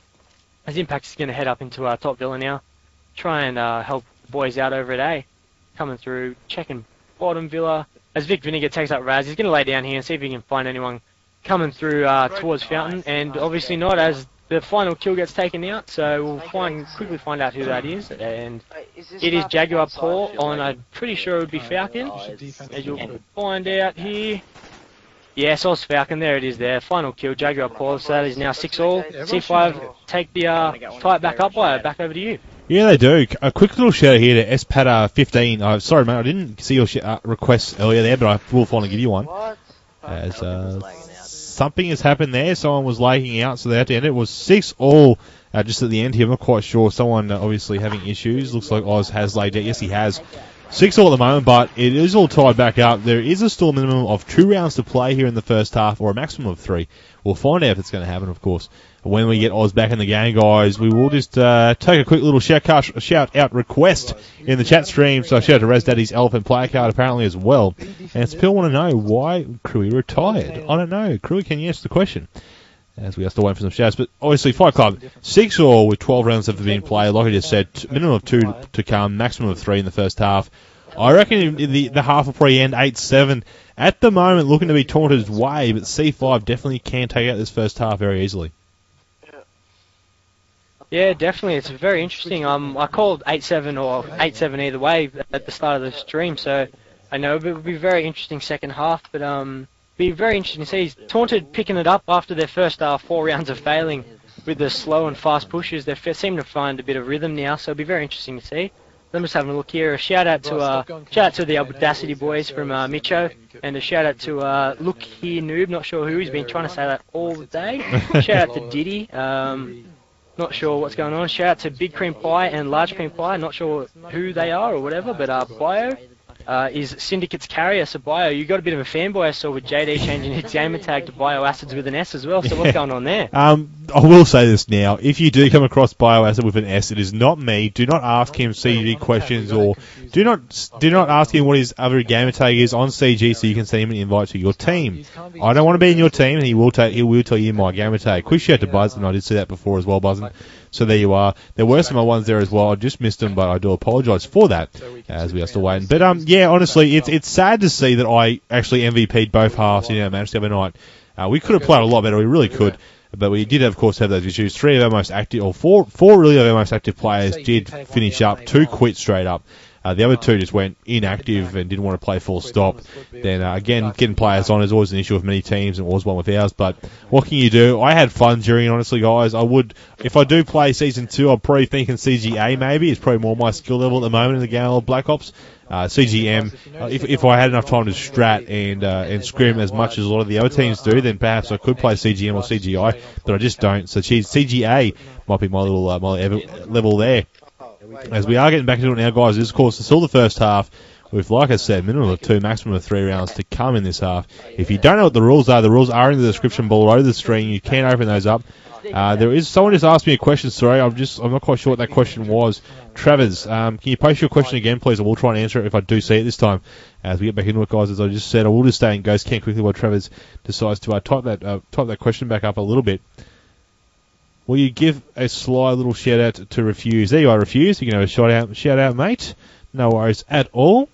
As Impact is going to head up into top Villa now. Try and help the boys out over at A. Coming through, checking bottom Villa. As Vic Vinegar takes up Raz, he's going to lay down here and see if he can find anyone coming through towards Fountain, and obviously not, as the final kill gets taken out, so we'll quickly find out who that is, and it is Jaguar Paul on, I'm pretty sure it would be Falcon, as you'll find out here. Yes, Oz Falcon, there it is there, final kill, Jaguar Paul, so that is now 6-all. C5 take the fight back up by back over to you. Yeah, they do. A quick little shout out here to SPATA15. Sorry, mate, I didn't see your request earlier there, but I will finally give you one. As something has happened there. Someone was lagging out, so they had to end it. It was 6-all just at the end here. I'm not quite sure. Someone obviously having issues. Looks like Oz has lagged out. Yes, he has. 6-all at the moment, but it is all tied back up. There is still a minimum of 2 rounds to play here in the first half, or a maximum of 3. We'll find out if it's going to happen, of course, when we get Oz back in the game, guys. We will just take a quick little shout-out request in the chat stream. So shout out to Raz Daddy's Elephant player card apparently as well. And people want to know why Crewy retired. I don't know. Crewy, can you answer the question? As we are still waiting for some shouts. But obviously, Fightclub, 6-all with 12 rounds have been played. Like I just said, minimum of 2 to come, maximum of 3 in the first half. I reckon the half will probably end 8-7. At the moment, looking to be Taunted's way, but C5 definitely can take out this first half very easily. Yeah, definitely. It's very interesting. I called 8-7 or 8-7 either way at the start of the stream, so I know it will be a very interesting second half, but be very interesting to see Taunted picking it up after their first 4 rounds of failing with the slow and fast pushes. They seem to find a bit of rhythm now, so it'll be very interesting to see. I'm just having a look here. A shout out to the Audacity boys from Micho, and a shout out to Look Here Noob. Not sure who, he's been trying to say that all the day. Shout out to Diddy. Not sure what's going on. Shout out to Big Cream Pie and Large Cream Pie. Not sure who they are or whatever, but Bio is Syndicate's carrier. So Bio, you got a bit of a fanboy I saw with JD changing his gamer tag to Bioacids with an S as well. So what's going on there? I will say this now. If you do come across Bioacid with an S, it is not me. Do not ask him CG questions, or do not ask him what his other gamer tag is on CG, so you can send him an invite to your team. I don't want to be in your team, and he will tell you my gamer tag. Quick shout to Buzz, and I did see that before as well, Buzzin'. So there you are. There were some other ones there as well. I just missed them, but I do apologise for that, as we are still waiting. But yeah, honestly, it's sad to see that I actually MVP'd both halves in our match the other night. We could have played a lot better, we really could. But we did, of course, have those issues. Three of our most active, or four really of our most active players did finish up. Two quit straight up. The other two just went inactive and didn't want to play full stop. Then, again, getting players on is always an issue with many teams, and it was one with ours. But what can you do? I had fun during it, honestly, guys. I would, if I do play Season 2, I'm probably thinking CGA maybe. It's probably more my skill level at the moment in the game of Black Ops. CGM, if I had enough time to strat and scrim as much as a lot of the other teams do, then perhaps I could play CGM or CGI, but I just don't. So CGA might be my little level there. As we are getting back into it now, guys, this is, of course, still the first half with, like I said, minimum of 2, maximum of 3 rounds to come in this half. If you don't know what the rules are in the description below the stream. You can open those up. There is someone just asked me a question. Sorry, I'm not quite sure what that question was. Travers, can you post your question again, please? I will try and answer it if I do see it this time. As we get back into it, guys, as I just said, I will just stay in Ghost Camp quickly while Travers decides to type that question back up a little bit. Will you give a sly little shout out to Refuse? There you are, Refuse. You can have a shout out, mate. No worries at all.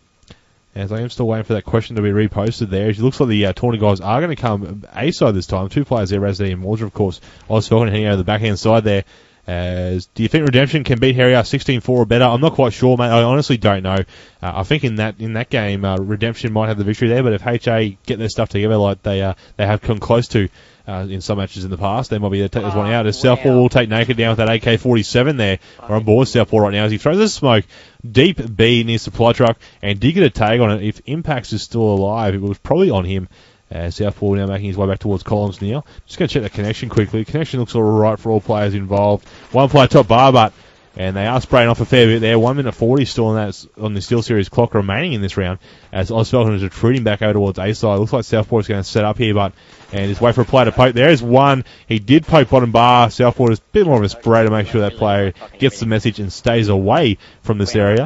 As I am still waiting for that question to be reposted there. It looks like the Taunted guys are going to come A-side this time. 2 players there, Razzie and Mortar, of course. Oz Falcon heading out of the backhand side there. Do you think Redemption can beat Harry R 16-4 or better? I'm not quite sure, mate. I honestly don't know. I think in that game, Redemption might have the victory there, but if HA get their stuff together like they have come close to in some matches in the past, they might be able to take this one out. As Southpaw will take Naked down with that AK-47 there. We're on board Southpaw right now as he throws the smoke deep B near supply truck and did get a tag on it. If Impacts is still alive, it was probably on him. Southpaw now making his way back towards columns now. Just going to check the connection quickly. Connection looks alright for all players involved. One player top bar, but and they are spraying off a fair bit there. 1 minute 40 still on the SteelSeries clock remaining in this round as Ozfalcon is retreating back over towards A side. Looks like Southpaw is going to set up here, and just wait for a player to poke. There is one. He did poke bottom bar. Southpaw is a bit more of a spray to make sure that player gets the message and stays away from this area.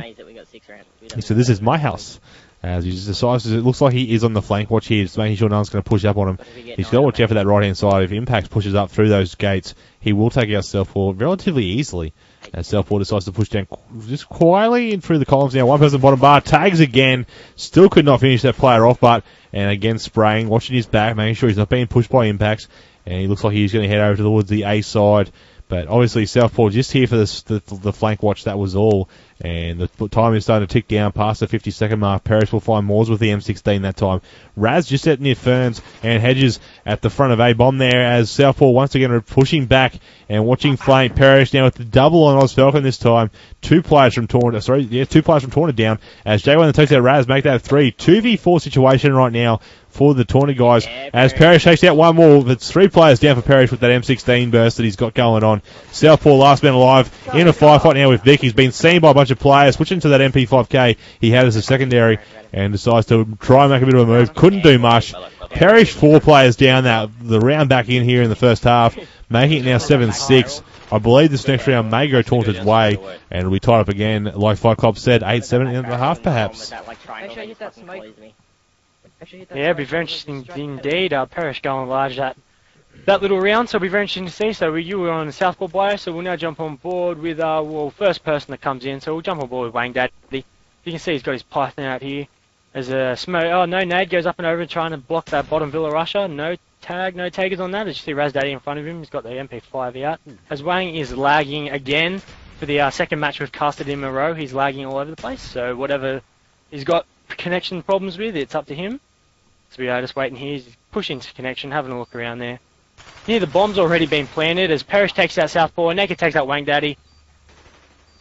He said, "This is my house." As he just decides, it looks like he is on the flank watch here, just making sure no one's going to push up on him. He's got to watch out for that right-hand side. If Impact pushes up through those gates, he will take out Southpaw relatively easily. As Southpaw decides to push down just quietly in through the columns now. One person bottom bar, tags again. Still could not finish that player off, and again spraying, watching his back, making sure he's not being pushed by Impacts. And he looks like he's going to head over towards the A side. But obviously Southpaw just here for the flank watch, that was all. And the time is starting to tick down past the 50-second mark. Parrish will find Moores with the M16 that time. Raz just set near Ferns and Hedges at the front of A-Bomb there as Southpaw once again are pushing back and watching Flame. Parrish now with the double on Ozfalcon this time. Two players from Taunted down as J1 takes out Raz, make that 3. 2v4 situation right now for the Taunted guys as Parrish takes out one more. It's 3 players down for Parrish with that M16 burst that he's got going on. Southpaw last man alive in a firefight now with Vic. He's been seen by a bunch of players. Switching to that MP5K he had as a secondary and decides to try and make a bit of a move. Couldn't do much. Parrish 4 players down the round back in here in the first half, making it now 7-6. I believe this next round may go Taunted's way, and it'll be tied up again, like Fightclub said, 8-7 and a half perhaps. Yeah, it'll be very interesting indeed. Parrish going large that little round, so it'll be very interesting to see. So you were on the Southpaw buyer, so we'll now jump on board with first person that comes in. So we'll jump on board with Wang Daddy. You can see he's got his Python out here. As a smoke, no nade goes up and over trying to block that bottom Villa Rusher. No taggers on that. As you see Raz Daddy in front of him, he's got the MP5 out. As Wang is lagging again for the second match we've casted him in a row, he's lagging all over the place. So whatever he's got connection problems with, it's up to him. So we are just waiting here. He's pushing to connection, having a look around there. Here the bomb's already been planted as Parrish takes out Southpaw, Naked takes out Wang Daddy.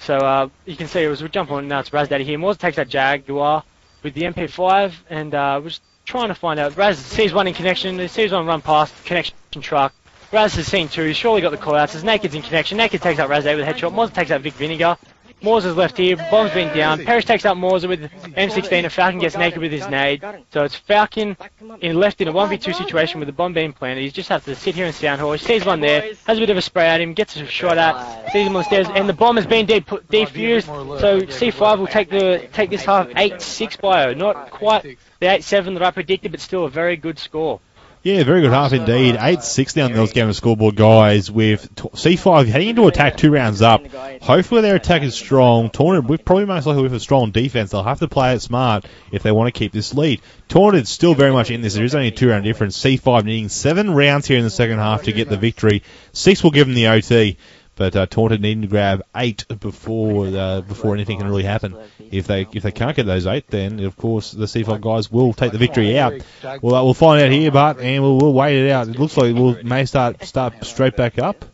So you can see it was we jump on now. It's Raz Daddy here. Moores takes out Jaguar with the MP5, and we're just trying to find out. Raz sees one in connection. He sees one run past connection truck. Raz has seen 2. He's surely got the call outs. As Naked's in connection. Naked takes out Raz Daddy with a headshot. Moores takes out Vic Vinegar. Moores is left here. Bomb's been down. Parrish takes out Moores with M16, and Falcon gets Naked with his nade. So it's Falcon left in a 1v2 situation with the bomb being planted. He just has to sit here in Sound Hall. He sees one there, has a bit of a spray at him, gets a shot at, sees him on the stairs, and the bomb has been defused. So C5 will take this half 8-6 bio. Not quite the 8-7 that I predicted, but still a very good score. Yeah, very good half indeed. 8-60 on the Gametype scoreboard, guys, with C5 heading into attack 2 rounds up. Hopefully their attack is strong. Taunted, with probably most likely with a strong defense. They'll have to play it smart if they want to keep this lead. Taunted still very much in this. There is only a 2-round difference. C5 needing 7 rounds here in the second half to get the victory. 6 will give them the OT. But Taunted needing to grab 8 before anything can really happen. If they can't get those 8, then of course the C5 guys will take the victory out. Well, we'll find out here, but and we'll wait it out. It looks like it may start straight back up.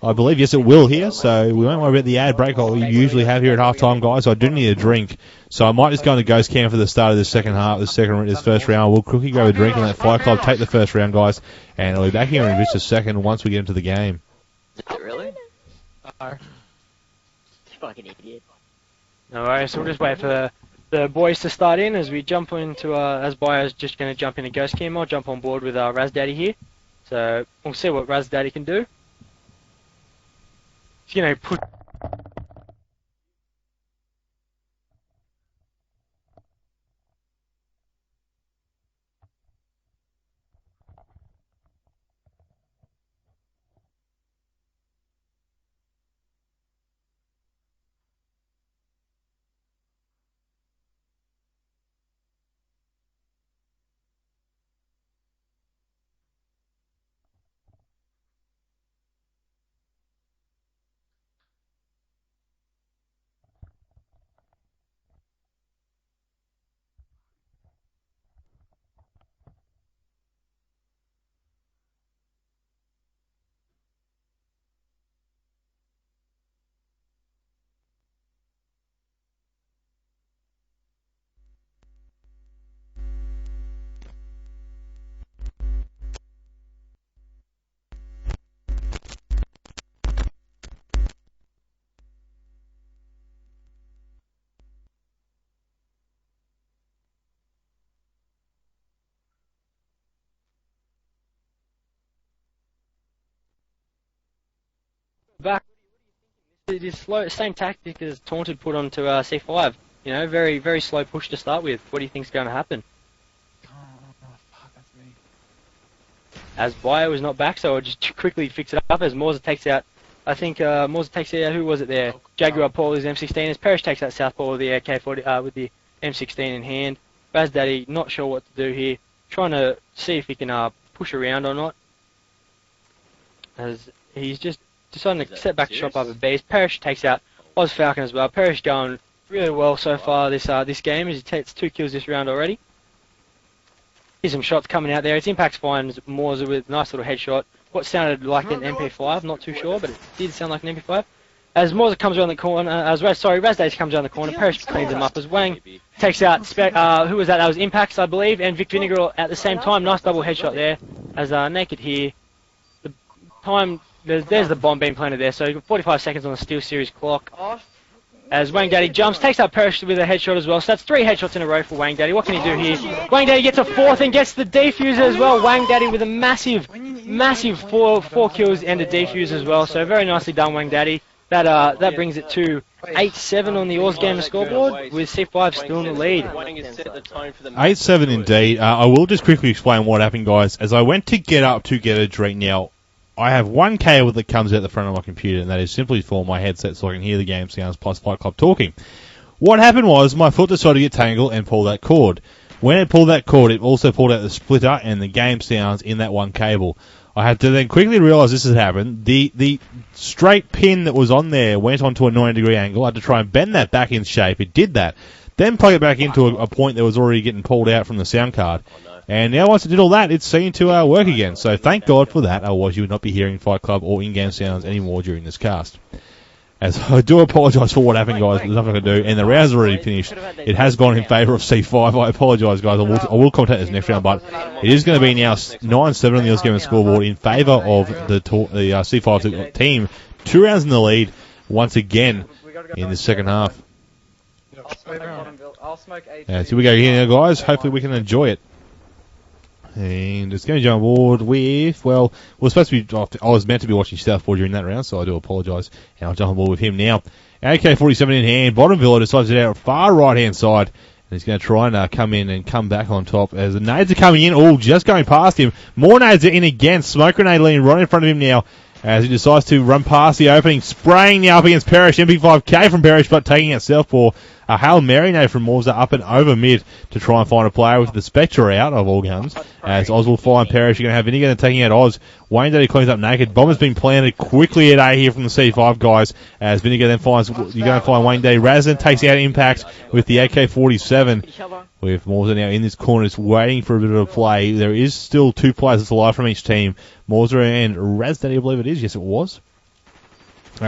I believe yes, it will here. So we won't worry about the ad break we usually have here at halftime, guys. I do need a drink, so I might just go into Ghost Cam for the start of the second half, this first round. We'll quickly go a drink and let Fightclub take the first round, guys. And I'll be back here in just a second once we get into the game. Really? Fucking idiot. No worries, so we'll just wait for the boys to start in as we jump into, as BooYa's just going to jump into Ghost Cam. I'll jump on board with Raz Daddy here. So we'll see what Raz Daddy can do. He's going to put... back. It is slow, same tactic as Taunted put onto C5. You know, very, very slow push to start with. What do you think's going to happen? Oh, fuck, that's me. As BooYa was not back, so I'll just quickly fix it up as Morza takes out, I think Morza takes out, who was it there? Jaguar Paul is M16, as Parrish takes out Southpaw with the AK-40, with the M16 in hand. Raz Daddy not sure what to do here, trying to see if he can push around or not. As he's just deciding to set back the shot up at base. Parrish takes out Oz Falcon as well. Parrish going really well so far this game. He takes 2 kills this round already. Here's some shots coming out there. Its impact finds Morza with a nice little headshot. What sounded like an MP5, not too sure, but it did sound like an MP5. As Morza comes around the corner, Raz Days comes around the corner, Parrish cleans him up as Wang takes out, who was that? That was Impacts, I believe, and Vic Vinegar at the same time. Nice double headshot there. As Naked here. The time, there's the bomb being planted there, so you've got 45 seconds on the SteelSeries clock. As Wang Daddy jumps, takes out Parrish with a headshot as well. So that's 3 headshots in a row for Wang Daddy. What can he do here? Wang Daddy gets a 4th and gets the defuser as well. Wang Daddy with a massive 4 kills and a defuse as well. So very nicely done, Wang Daddy. That brings it to 8-7 on the Gametype scoreboard, with C5 still in the lead. 8-7 indeed. I will just quickly explain what happened, guys. As I went to get up to get a drink now, I have one cable that comes out the front of my computer, and that is simply for my headset so I can hear the game sounds plus Fightclub talking. What happened was my foot decided to get tangled and pull that cord. When it pulled that cord, it also pulled out the splitter and the game sounds in that one cable. I had to then quickly realise this had happened. The straight pin that was on there went onto a 90-degree angle. I had to try and bend that back in shape. It did that. Then plug it back into a point that was already getting pulled out from the sound card. And now once it did all that, it seemed to work again. So thank God for that, otherwise you would not be hearing Fightclub or in-game sounds anymore during this cast. As I do apologise for what happened, guys. There's nothing I can do. And the round's already finished. It has gone in favour of C5. I apologise, guys. I will commentate this next round, but it is going to be now 9-7 on the Gametype scoreboard in favour of the C5 team. 2 rounds in the lead once again in the second half. I'll smoke 8. So here we go here now, guys. Hopefully we can enjoy it. And it's going to jump on board with, well, we're supposed to be, I was meant to be watching Southpaw during that round, so I do apologise. And I'll jump on board with him now. AK-47 in hand, bottom villa decides to get out far right-hand side. He's going to try and come in and come back on top as the nades are coming in. Oh, just going past him. More nades are in again. Smoke grenade leaning right in front of him now as he decides to run past the opening. Spraying now up against Parrish. MP5K from Parrish, but taking out Southpaw. A Hail Mary nade from Morza up and over mid to try and find a player with the Spectre out of all guns. As Oz will find Parrish. You're going to have Vinegar taking out Oz. Wayne Daddy cleans up naked. Bomber's been planted quickly at A here from the C5 guys. As Vinegar then finds, you're going to find Wayne Daddy. Razan takes out Impact with the AK-47. With Morza now in this corner, just waiting for a bit of a play. There is still 2 players that's alive from each team. Morza and Raz Daddy, I believe it is. Yes, it was.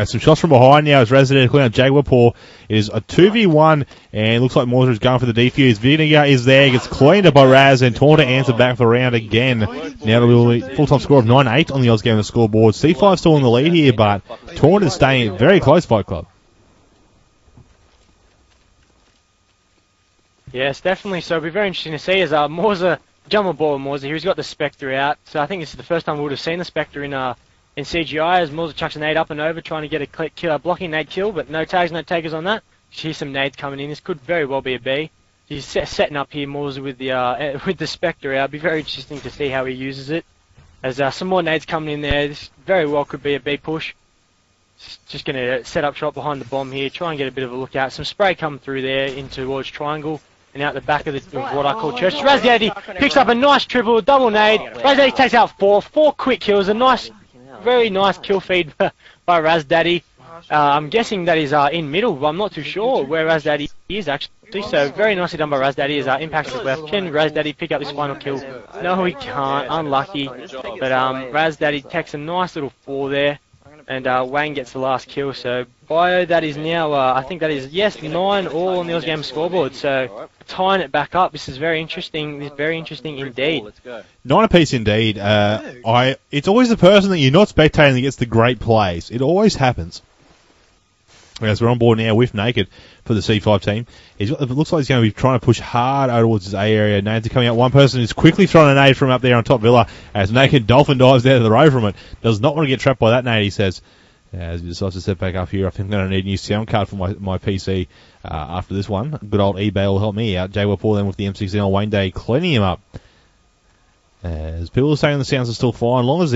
Some shots from behind now as Resident clean up Jaguar Paw. It is a 2v1 and looks like Morza is going for the defuse. Vinegar is there, gets cleaned up by Raz and Taunted answer back for the round again. Now it'll be a full-time score of 9-8 on the Oz Gamer scoreboard. C5 still in the lead here, but Taunted is staying very close, Fightclub. Yes, definitely. So it'll be very interesting to see as Morza, jump on board with Morza here. He's got the Spectre out. So I think this is the first time we would have seen the Spectre in CGi as Morza chucks a nade up and over, trying to get a kill, blocking nade kill, but no tags, no takers on that. Here's some nades coming in. This could very well be a B. He's setting up here Morza with the Spectre out. It'll be very interesting to see how he uses it. As some more nades coming in there, this very well could be a B push. Just going to set up shot behind the bomb here, try and get a bit of a look out. Some spray coming through there in towards Triangle. And out the back of what I call church. Raz Daddy picks up a nice triple, double nade. Raz Daddy takes out 4 quick kills. A nice, very nice kill feed by Raz Daddy. I'm guessing that is in middle, but I'm not too sure where Raz Daddy is actually. So very nicely done by Raz Daddy as impacts his left. Can Raz Daddy pick up this final kill? No, he can't. Unlucky. But Raz Daddy takes a nice little 4 there. And Wayne gets the last kill. So BooYa, that is now, I think that is, yes, 9 all on the Oz Gamer scoreboard. So tying it back up. This is very interesting. This is very interesting indeed. 9 apiece indeed. It's always the person that you're not spectating that gets the great plays. It always happens. As we're on board now with Naked for the C5 team. It looks like he's going to be trying to push hard over towards his A area. Nades are coming out. One person is quickly throwing a nade from up there on top Villa as Naked Dolphin dives down to the road from it. Does not want to get trapped by that nade, he says. As he decides to step back up here, I think I'm going to need a new sound card for my PC after this one. Good old eBay will help me out. Jaguar Paul then with the M16 on Wayne Day cleaning him up. As people are saying the sounds are still fine, long as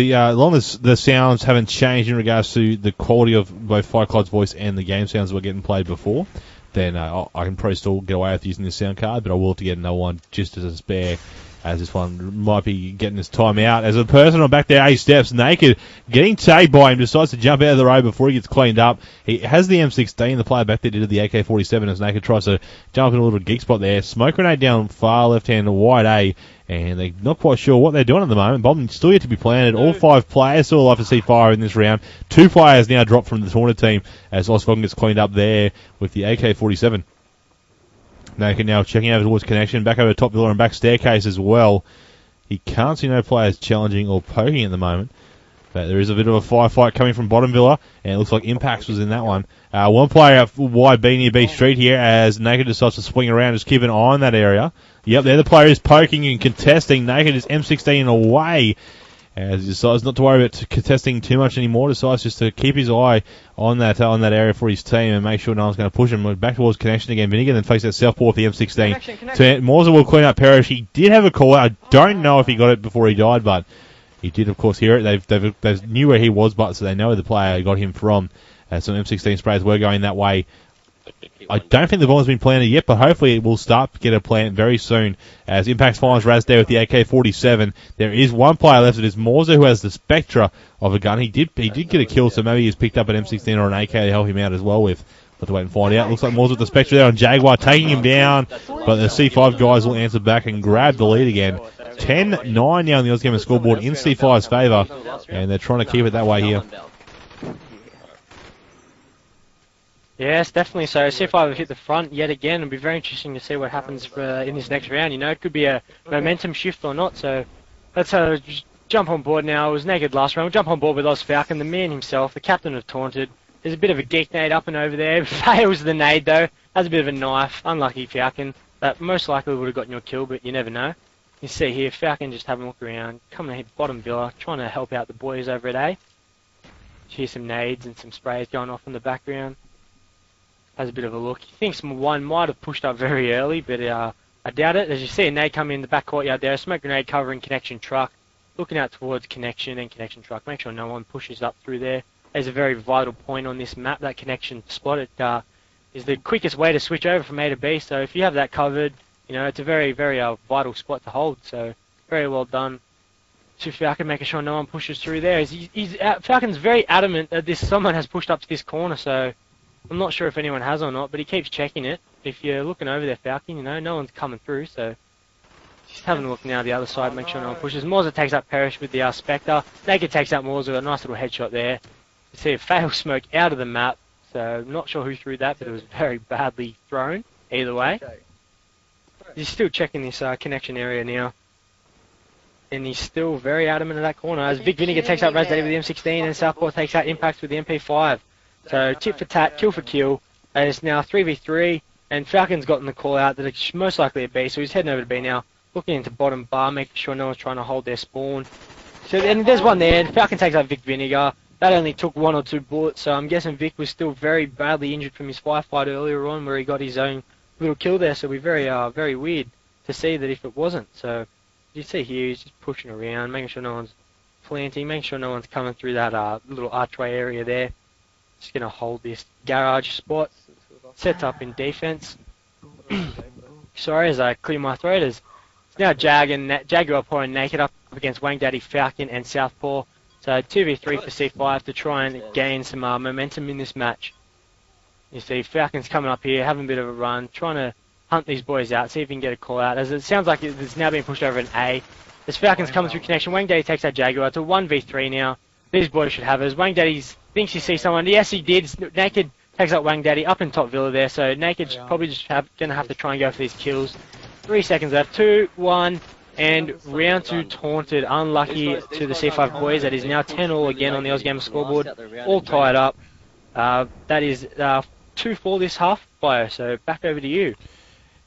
the sounds haven't changed in regards to the quality of both Fightclub's voice and the game sounds that were getting played before, then I can probably still get away with using this sound card, but I will have to get another one just as a spare, as this one might be getting this time out. As a person on back there, 8 steps, Naked, getting tagged by him, decides to jump out of the road before he gets cleaned up. He has the M16, the player back there did the AK-47 as Naked tries to jump in a little geek spot there. Smoke grenade down far left-hand wide A, and they're not quite sure what they're doing at the moment. Bomb still yet to be planted. All 5 players still alive to see fire in this round. 2 players now dropped from the Taunted team as Oswald gets cleaned up there with the AK-47. Naked now checking over towards connection, back over top Villa and back staircase as well. He can't see no players challenging or poking at the moment. But there is a bit of a firefight coming from bottom Villa, and it looks like Impacts was in that one. One player up wide B near B Street here as Naked decides to swing around, just keep an eye on that area. Yep, there the player is poking and contesting. Naked is M16 away. As he decides not to worry about contesting too much anymore, decides just to keep his eye on that area for his team and make sure no one's going to push him. Back towards connection again. Vinegar then faces that Southpaw with the M16. Connection. Morza will clean up Parrish. He did have a call out. I don't know if he got it before he died, but he did, of course, hear it. They knew where he was, but so they know where the player got him from. Some M16 sprays were going that way. I don't think the bomb has been planted yet, but hopefully it will start to get a plant very soon. As Impacts finds Raz there with the AK-47. There is one player left. It is Morza who has the Spectra of a gun. He did get a kill, so maybe he's picked up an M16 or an AK to help him out as well with. We'll have to wait and find out. Looks like Morza with the Spectra there on Jaguar, taking him down, but the C5 guys will answer back and grab the lead again. 10-9 now on the Oz Gamer scoreboard in C5's favour, and they're trying to keep it that way here. Yes, definitely. So C5 have hit the front yet again. It'll be very interesting to see what happens in this next round. You know, it could be a momentum shift or not. So let's jump on board now. It was Naked last round. We'll jump on board with Oz Falcon, the man himself, the captain of Taunted. There's a bit of a geek nade up and over there. Fails the nade though. Has a bit of a knife. Unlucky Falcon. That most likely would have gotten your kill, but you never know. You see here, Falcon just having a look around, coming to hit bottom Villa, trying to help out the boys over at A. Here's some nades and some sprays going off in the background. has a bit of a look. He thinks one might have pushed up very early, but I doubt it. As you see a nade come in the back courtyard there, a smoke grenade covering connection truck, looking out towards connection and connection truck. Make sure no one pushes up through there. There's a very vital point on this map, that connection spot. It is the quickest way to switch over from A to B, so if you have that covered, you know, it's a very, very vital spot to hold, so very well done to Falcon, making sure no one pushes through there. Falcon's very adamant that someone has pushed up to this corner, so I'm not sure if anyone has or not, but he keeps checking it. If you're looking over there, Falcon, you know, no one's coming through, so just having a look now the other side, make sure no one pushes. Morza takes up Perish with the Spectre. Naked takes out Morza with a nice little headshot there. You see a fail smoke out of the map, so I'm not sure who threw that, but it was very badly thrown, either way. He's still checking this connection area now. And he's still very adamant in that corner. As Vic Vinegar takes out Raz Daddy with the M16 and Southpaw takes out Impact with the MP5. So tit for tat, kill for kill. And it's now 3v3. And Falcon's gotten the call out that it's most likely a B. So he's heading over to B now. Looking into bottom bar, making sure no one's trying to hold their spawn. So and there's one there. And Falcon takes out Vic Vinegar. That only took 1 or 2 bullets. So I'm guessing Vic was still very badly injured from his firefight earlier on where he got his own little kill there. So it'd be very weird to see that if it wasn't. So you see here, he's just pushing around, making sure no one's planting, making sure no one's coming through that little archway area there. Just going to hold this garage spot, set up in defense. Sorry, as I clear my throat, it's now Jaguar pouring naked up against Wang Daddy, Falcon, and Southpaw. So 2v3 for C5 to try and gain some momentum in this match. You see Falcon's coming up here, having a bit of a run, trying to hunt these boys out, see if he can get a call out. As it sounds like it's now being pushed over an A. As Falcon's coming through connection, Wang Daddy takes out Jaguar to 1v3 now. These boys should have it. As Wang Daddy thinks he sees someone. Yes, he did. Naked takes out Wang Daddy up in top villa there, so Naked's probably just going to have to try and go for these kills. 3 seconds left. 2, 1, and round 2 Taunted. Unlucky to the C5 boys. That is now 10-all again on the Ozgamer scoreboard. All tied up. That is 2-4 this half, BooYa, so back over to you.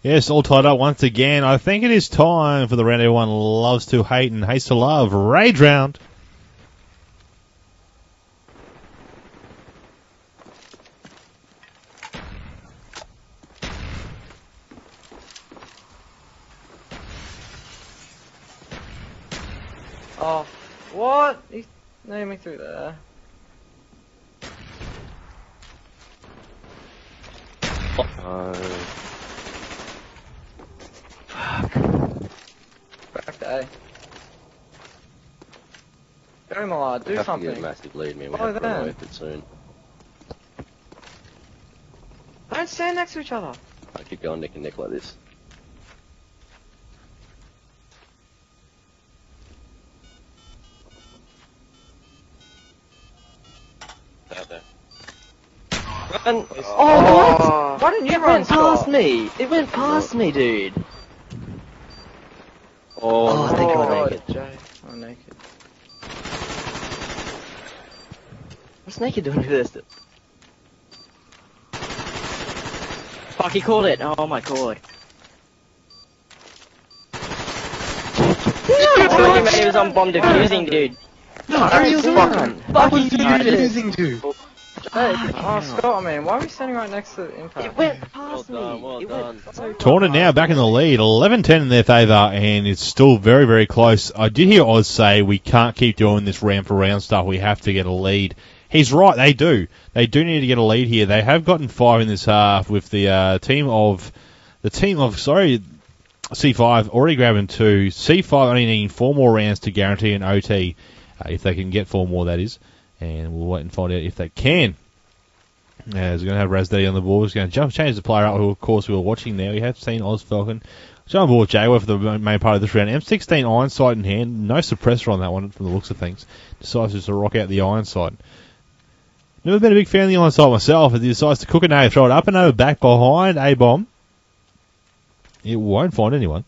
Yes, all tied up once again. I think it is time for the round everyone loves to hate and hates to love. Rage round. Oh, what? He's naming through there. Back to A. Go Millard, do We have to something. get a massive lead, man. We Follow have to run them. away with it soon. Don't stand next to each other. I keep going neck and neck like this. Out there. Run! Oh, what? Why didn't you It run, went past Scott? me. It went past me, dude. Oh, I think I Oh, naked. Jay. Oh, naked. What's Naked doing with this? Fuck, he called it. Oh my god. I thought you meant he was on bomb defusing, dude. Fucking Using to. Oh, Scott, man, why are we standing right next to Impact? It went past me. well It done. went so Taunted now back in the lead, 11-10 in their favour, and it's still very, very close. I did hear Oz say we can't keep doing this round for round stuff. We have to get a lead. He's right, they do. They do need to get a lead here. They have gotten 5 in this half with the team of C5 already grabbing 2. C5 only needing 4 more rounds to guarantee an OT, if they can get 4 more, that is. And we'll wait and find out if they can. As we're going to have Raz Daddy on the board. He's going to change the player up, who of course we were watching there. We have seen Oz Falcon. Jump on board Jaguar for the main part of this round. M16 iron sight in hand. No suppressor on that one from the looks of things. Decides just to rock out the iron sight. Never been a big fan of the iron sight myself. He decides to cook a nade, throw it up and over back behind A-bomb. It won't find anyone.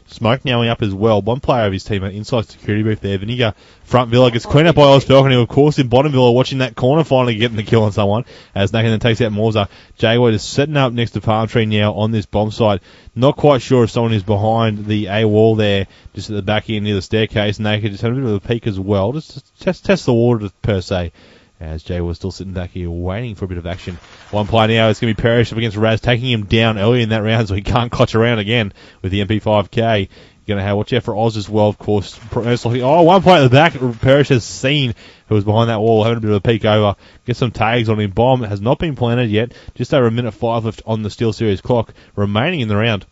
Smoke now up as well. One player of his team inside security booth there. Vinegar front villa gets cleaned up by Oz Falcon, who of course in bottom villa watching that corner finally getting the kill on someone. As Naked then takes out Morza. Jaguar just setting up next to Palm Tree now on this bomb site. Not quite sure if someone is behind the A wall there, just at the back end near the staircase. Naked just having a bit of a peek as well. Just test the water per se. As Jay was still sitting back here waiting for a bit of action. One player now is going to be Parrish up against Raz, taking him down early in that round so he can't clutch around again with the MP5K. You're going to have watch out for Oz as well, of course. Oh, one player at the back Parrish has seen who was behind that wall, having a bit of a peek over. Get some tags on him. Bomb has not been planted yet. Just over a minute 5 left on the SteelSeries clock remaining in the round.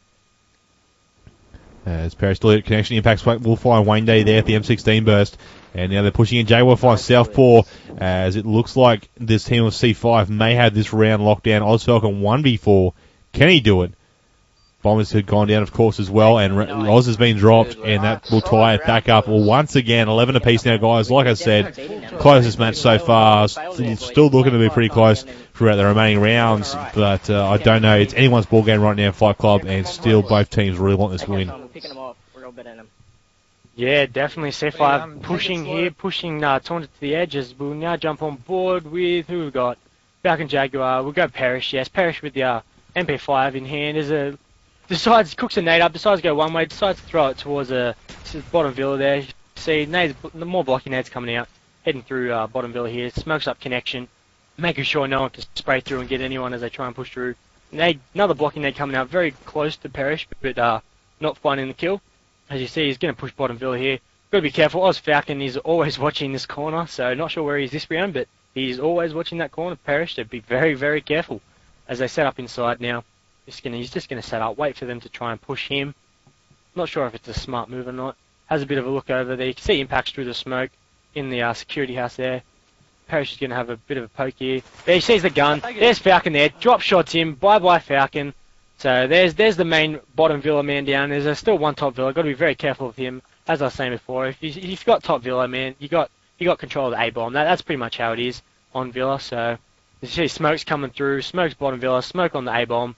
As Parrish deleted connection, impacts will find Wayne Day there at the M16 burst. And now they're pushing in. Jay will find Southpaw, as it looks like this team of C5 may have this round locked down. Ozfalcon 1v4. Can he do it? Bombers had gone down, of course, as well, and Oz has been dropped, and that will tie it back up. Well, once again, 11 apiece now, guys. Like I said, closest match so far. Still looking to be pretty close throughout the remaining rounds, but I don't know. It's anyone's ball game right now, Fightclub, and still both teams really want this win. Yeah, definitely. C5 pushing here, pushing Taunted to the edges. We'll now jump on board with who we've got. Falcon Jaguar. We'll go Parrish. Yes, Parrish with the MP5 in hand. Cooks a nade up, decides to go one way, decides to throw it towards the bottom villa there. You see, more blocking nades coming out, heading through bottom villa here. Smokes up connection, making sure no one can spray through and get anyone as they try and push through. Another blocking nade coming out, very close to Parrish, but not finding the kill. As you see, he's going to push bottom villa here. Got to be careful. Oz Falcon is always watching this corner, so not sure where he is this round, but he's always watching that corner. Parrish, to be very, very careful as they set up inside now. He's just going to set up, wait for them to try and push him. Not sure if it's a smart move or not. Has a bit of a look over there. You can see impacts through the smoke in the security house there. Parrish is going to have a bit of a poke here. There he sees the gun. There's Falcon there. Drop shots him. Bye-bye Falcon. So there's the main bottom villa man down. There's still one top villa. Got to be very careful with him. As I was saying before, if you've got top villa, man, you got control of the A-bomb. That's pretty much how it is on villa. So you see smoke's coming through. Smoke's bottom villa. Smoke on the A-bomb.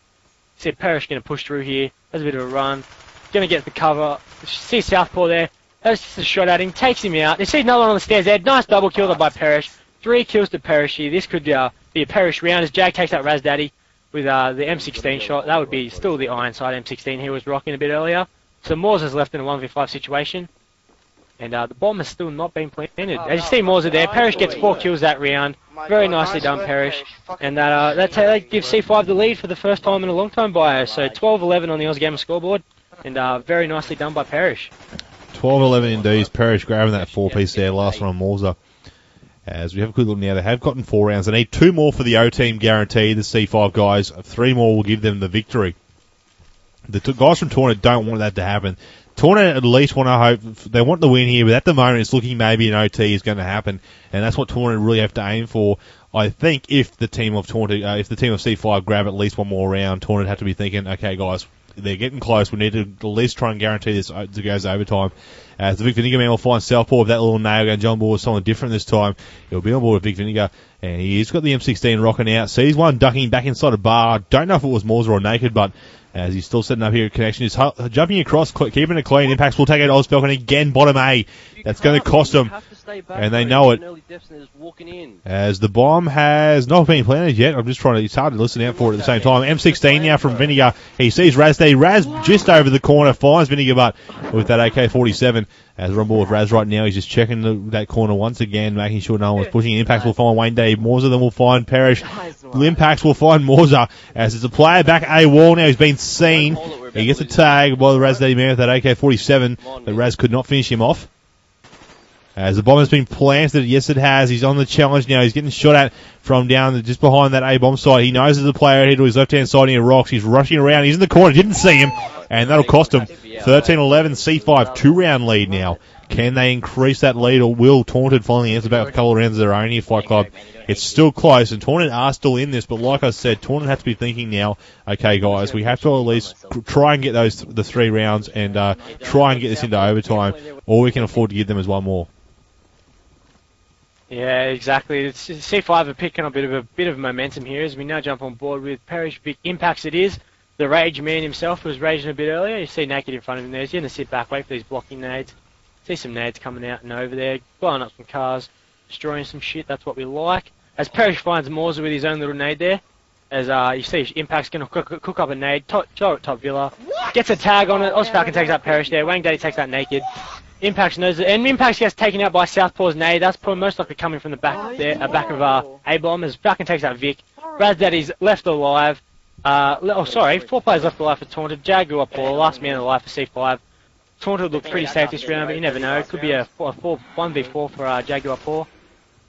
See Parrish going to push through here. Has a bit of a run. Going to get the cover. See Southpaw there. That's just a shot at him. Takes him out. You see another one on the stairs there. Nice double kill by Parrish. 3 kills to Parrish here. This could be a Parrish round as Jag takes out Raz Daddy with the M16 shot. That would be still the Ironside M16 he was rocking a bit earlier. So Moores is left in a 1v5 situation. And the bomb has still not been planted. As you see Moores there. Parrish gets 4 kills that round. Very nicely done, Parrish. And that gives C5 the lead for the first time in a long time by so 12-11 on the Gametype scoreboard. And very nicely done by Parrish. 12-11 indeed. Parrish grabbing that 4-piece there. Last one on Morza. As we have a quick look now, they have gotten 4 rounds. They need 2 more for the O-team guaranteed. The C5 guys, 3 more will give them the victory. The guys from Taunted don't want that to happen. Taunted at least want to hope, they want the win here, but at the moment it's looking maybe an OT is going to happen, and that's what Taunted really have to aim for. I think if the team of Taunted, if the team of C5 grab at least one more round, Taunted have to be thinking, okay guys, they're getting close, we need to at least try and guarantee this to go to overtime. As the Vic Vinegar man will find Southpaw with that little nail gun. John Ball with someone different this time. He'll be on board with Vic Vinegar, and he's got the M16 rocking out. Sees one ducking back inside a bar. Don't know if it was Morza or Naked, but as he's still setting up here at connection, he's jumping across, keeping it clean. Impacts will take out Ozfalcon again, bottom A. That's going to cost them, and they know it. As the bomb has not been planted yet. I'm just trying to, it's hard to listen out for it at the same time. M16 now from Vinegar. He sees Raz Day. Raz just over the corner, finds Vinegar, but with that AK-47. As we're on board with Raz right now, he's just checking that corner once again, making sure no one's pushing. Impacts will find Wayne Day. Morza then will find Parrish. Impacts will find Morza. As it's a player back A wall now, he's been seen. He gets a tag by the Raz Day man with that AK-47, but Raz could not finish him off. As the bomb has been planted, yes it has. He's on the challenge now. He's getting shot at from down just behind that A-bomb side. He knows there's a player here to his left-hand side near rocks. He's rushing around. He's in the corner. Didn't see him. And that'll cost him. 13-11, C5, 2-round lead now. Can they increase that lead, or will Taunted finally answer back with a couple of rounds of their own here, Fightclub? It's still close, and Taunted are still in this, but like I said, Taunted have to be thinking now, okay guys, we have to at least try and get the 3 rounds and try and get this into overtime. All we can afford to give them is one more. Yeah, exactly. It's C5 are picking up a bit of momentum here as we now jump on board with Parrish. Big impacts it is. The Rage man himself was raging a bit earlier. You see Naked in front of him there. He's going to sit back, wait for these blocking nades. See some nades coming out and over there. Blowing up some cars. Destroying some shit. That's what we like. As Parrish finds Morza with his own little nade there. As you see Impact's going to cook up a nade. Top villa. Gets a tag on it. Ozfalcon takes out Parrish there. Wang Daddy takes out Naked. Impact knows it, and Impact gets taken out by Southpaw's nade. That's probably most likely coming from the back there, back of A-Bomb, as Falcon takes out Vic. Razdaddy's left alive. 4 players left alive for Taunted. Jaguar Paw, last man alive for C5. Taunted looked pretty safe this round, but you never know. It could be a 1v4 for Jaguar Paw.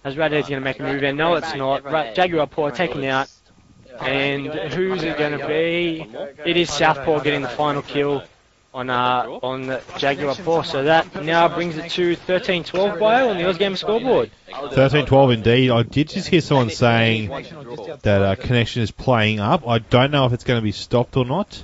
As Razdaddy's going to make a move there. No, it's not. Jaguar Paw taken out. And who's it going to be? It is Southpaw getting the final kill on the Jaguar Paw. So that now brings it to 13-12 bio on the Ozgamer scoreboard. 13-12 indeed. I did just hear someone saying that connection is playing up. I don't know if it's going to be stopped or not.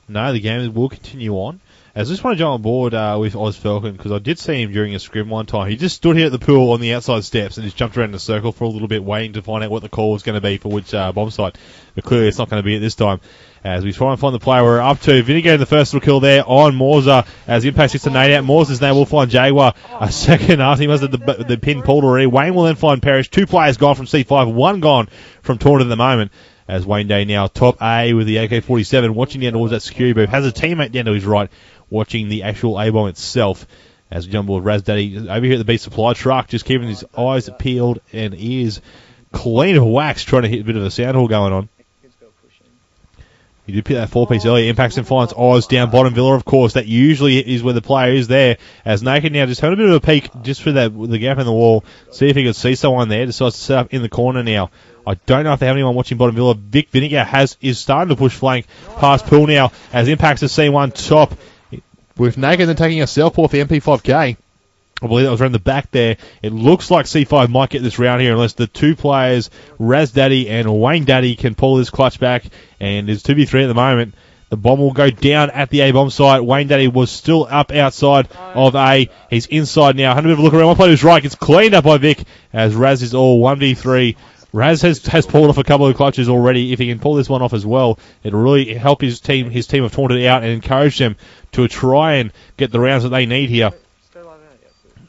No, the game will continue on. As I just want to jump on board with Oz Falcon, because I did see him during a scrim one time. He just stood here at the pool on the outside steps and just jumped around in a circle for a little bit, waiting to find out what the call was going to be for which bomb site. But clearly it's not going to be at this time. As we try and find the player we're up to. Vinny getting the first little kill there on Morza. As Impact hits the nade out. Morza's name will find Jaguar. A second after he must have the pin pulled already. Wayne will then find Parrish. 2 players gone from C5. 1 gone from Taunted at the moment. As Wayne Day now top A with the AK-47, watching down towards that security booth. Has a teammate down to his right, watching the actual A-bomb itself. As we jump aboard Razdaddy over here at the B supply truck, just keeping his eyes peeled and ears clean of wax, trying to hit a bit of a sound hole going on. He did pick that 4-piece earlier. Impacts and finds Oz down bottom. Villa, of course. That usually is where the player is there. As Naked now just having a bit of a peek just for the gap in the wall. See if he could see someone there. Decides to set up in the corner now. I don't know if they have anyone watching bottom Villa. Vic Vinegar is starting to push flank past Pool now. As Impacts has seen one top. With Naked then taking a Southpaw for MP5K. I believe that was around the back there. It looks like C5 might get this round here unless the 2 players, Razdaddy and Wayne Daddy, can pull this clutch back. And it's 2v3 at the moment. The bomb will go down at the A-bomb site. Wayne Daddy was still up outside of A. He's inside now. Had a bit of a look around. One player to his right gets cleaned up by Vic as Raz is all 1v3. Raz has pulled off a couple of clutches already. If he can pull this one off as well, it'll really help his team of Taunted out and encourage them to try and get the rounds that they need here.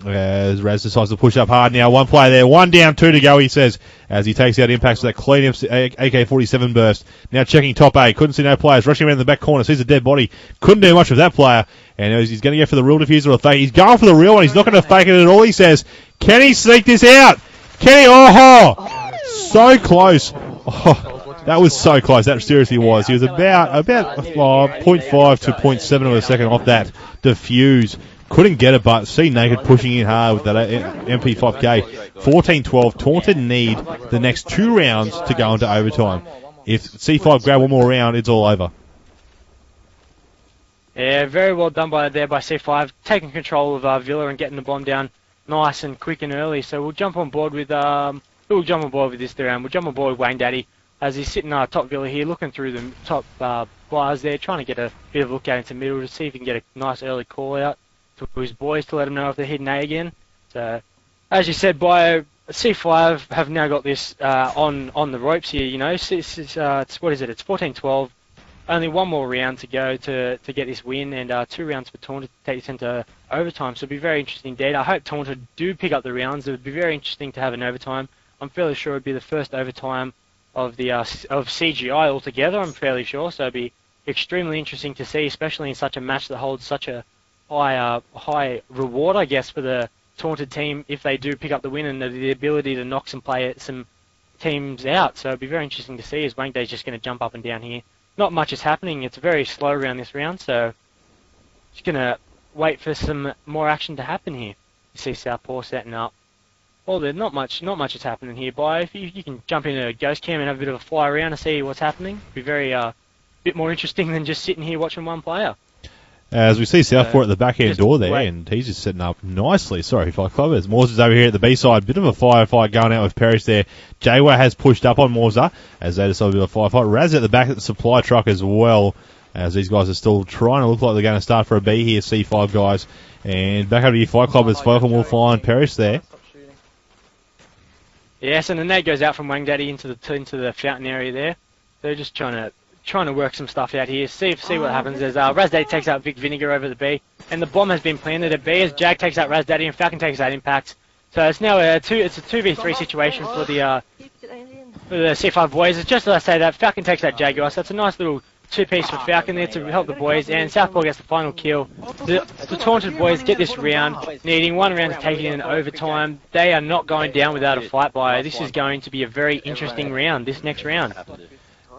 As Raz decides to push up hard now. 1 player there. 1 down, 2 to go, he says, as he takes out Impacts with that clean AK-47 burst. Now checking top A. Couldn't see no players. Rushing around the back corner. Sees a dead body. Couldn't do much with that player. And he's going to go for the real diffuser or fake. He's going for the real one. He's not going to fake it at all, he says. Can he sneak this out? Can he? Oh! So close. Oh, that was so close. That seriously was. He was about 0.5 to 0.7 of a second off that diffuse. Couldn't get it, but see Naked pushing in hard with that MP5K. 14-12. Taunted need the next 2 rounds to go into overtime. If C5 grab one more round, it's all over. Yeah, very well done by C5, taking control of Villa and getting the bomb down nice and quick and early. So we'll jump on board with this round. We'll jump on board with Wayne Daddy as he's sitting top Villa here, looking through the top bars there, trying to get a bit of a look out into the middle to see if he can get a nice early call out to his boys to let them know if they're hitting A again. So, as you said, by C5 have now got this on the ropes here. You know, it's what is it? It's 14-12. Only 1 more round to go to get this win, and 2 rounds for Taunted to take this into overtime. So it'll be very interesting indeed. I hope Taunted do pick up the rounds. It would be very interesting to have an overtime. I'm fairly sure it'd be the first overtime of the of CGI altogether. I'm fairly sure. So it'd be extremely interesting to see, especially in such a match that holds such a high reward, I guess, for the Taunted team if they do pick up the win and the ability to knock some teams out. So it'd be very interesting to see as Wang Day's just going to jump up and down here. Not much is happening. It's very slow around this round, so just going to wait for some more action to happen here. You see Southpaw setting up. Well, there's not much is happening here, but if you can jump into a ghost cam and have a bit of a fly around and see what's happening, it'd be very bit more interesting than just sitting here watching one player. As we see Southpaw at the back end door there, and he's just setting up nicely. Sorry, Fightclub. As Morza's over here at the B side. Bit of a firefight going out with Parrish there. Jawa has pushed up on Morza as they decide to do a firefight. Raz at the back at the supply truck as well, as these guys are still trying to look like they're going to start for a B here, C5 guys. And back over to your Fightclub as Falcon will find Parrish there. Yes, and the net goes out from Wang Daddy into the fountain area there. They're just trying to work some stuff out here. See what happens as Raz Daddy takes out Vic Vinegar over the B, and the bomb has been planted at B as Jag takes out Raz Daddy and Falcon takes out Impact. So it's now a 2v3 situation for the C5 boys. It's just as I say that Falcon takes out Jaguar, so it's a nice little two-piece for Falcon there to help the boys, and Southpaw gets the final kill. The Taunted boys get this round, needing one round to take it in overtime. They are not going down without a fight by. This is going to be a very interesting round, this next round.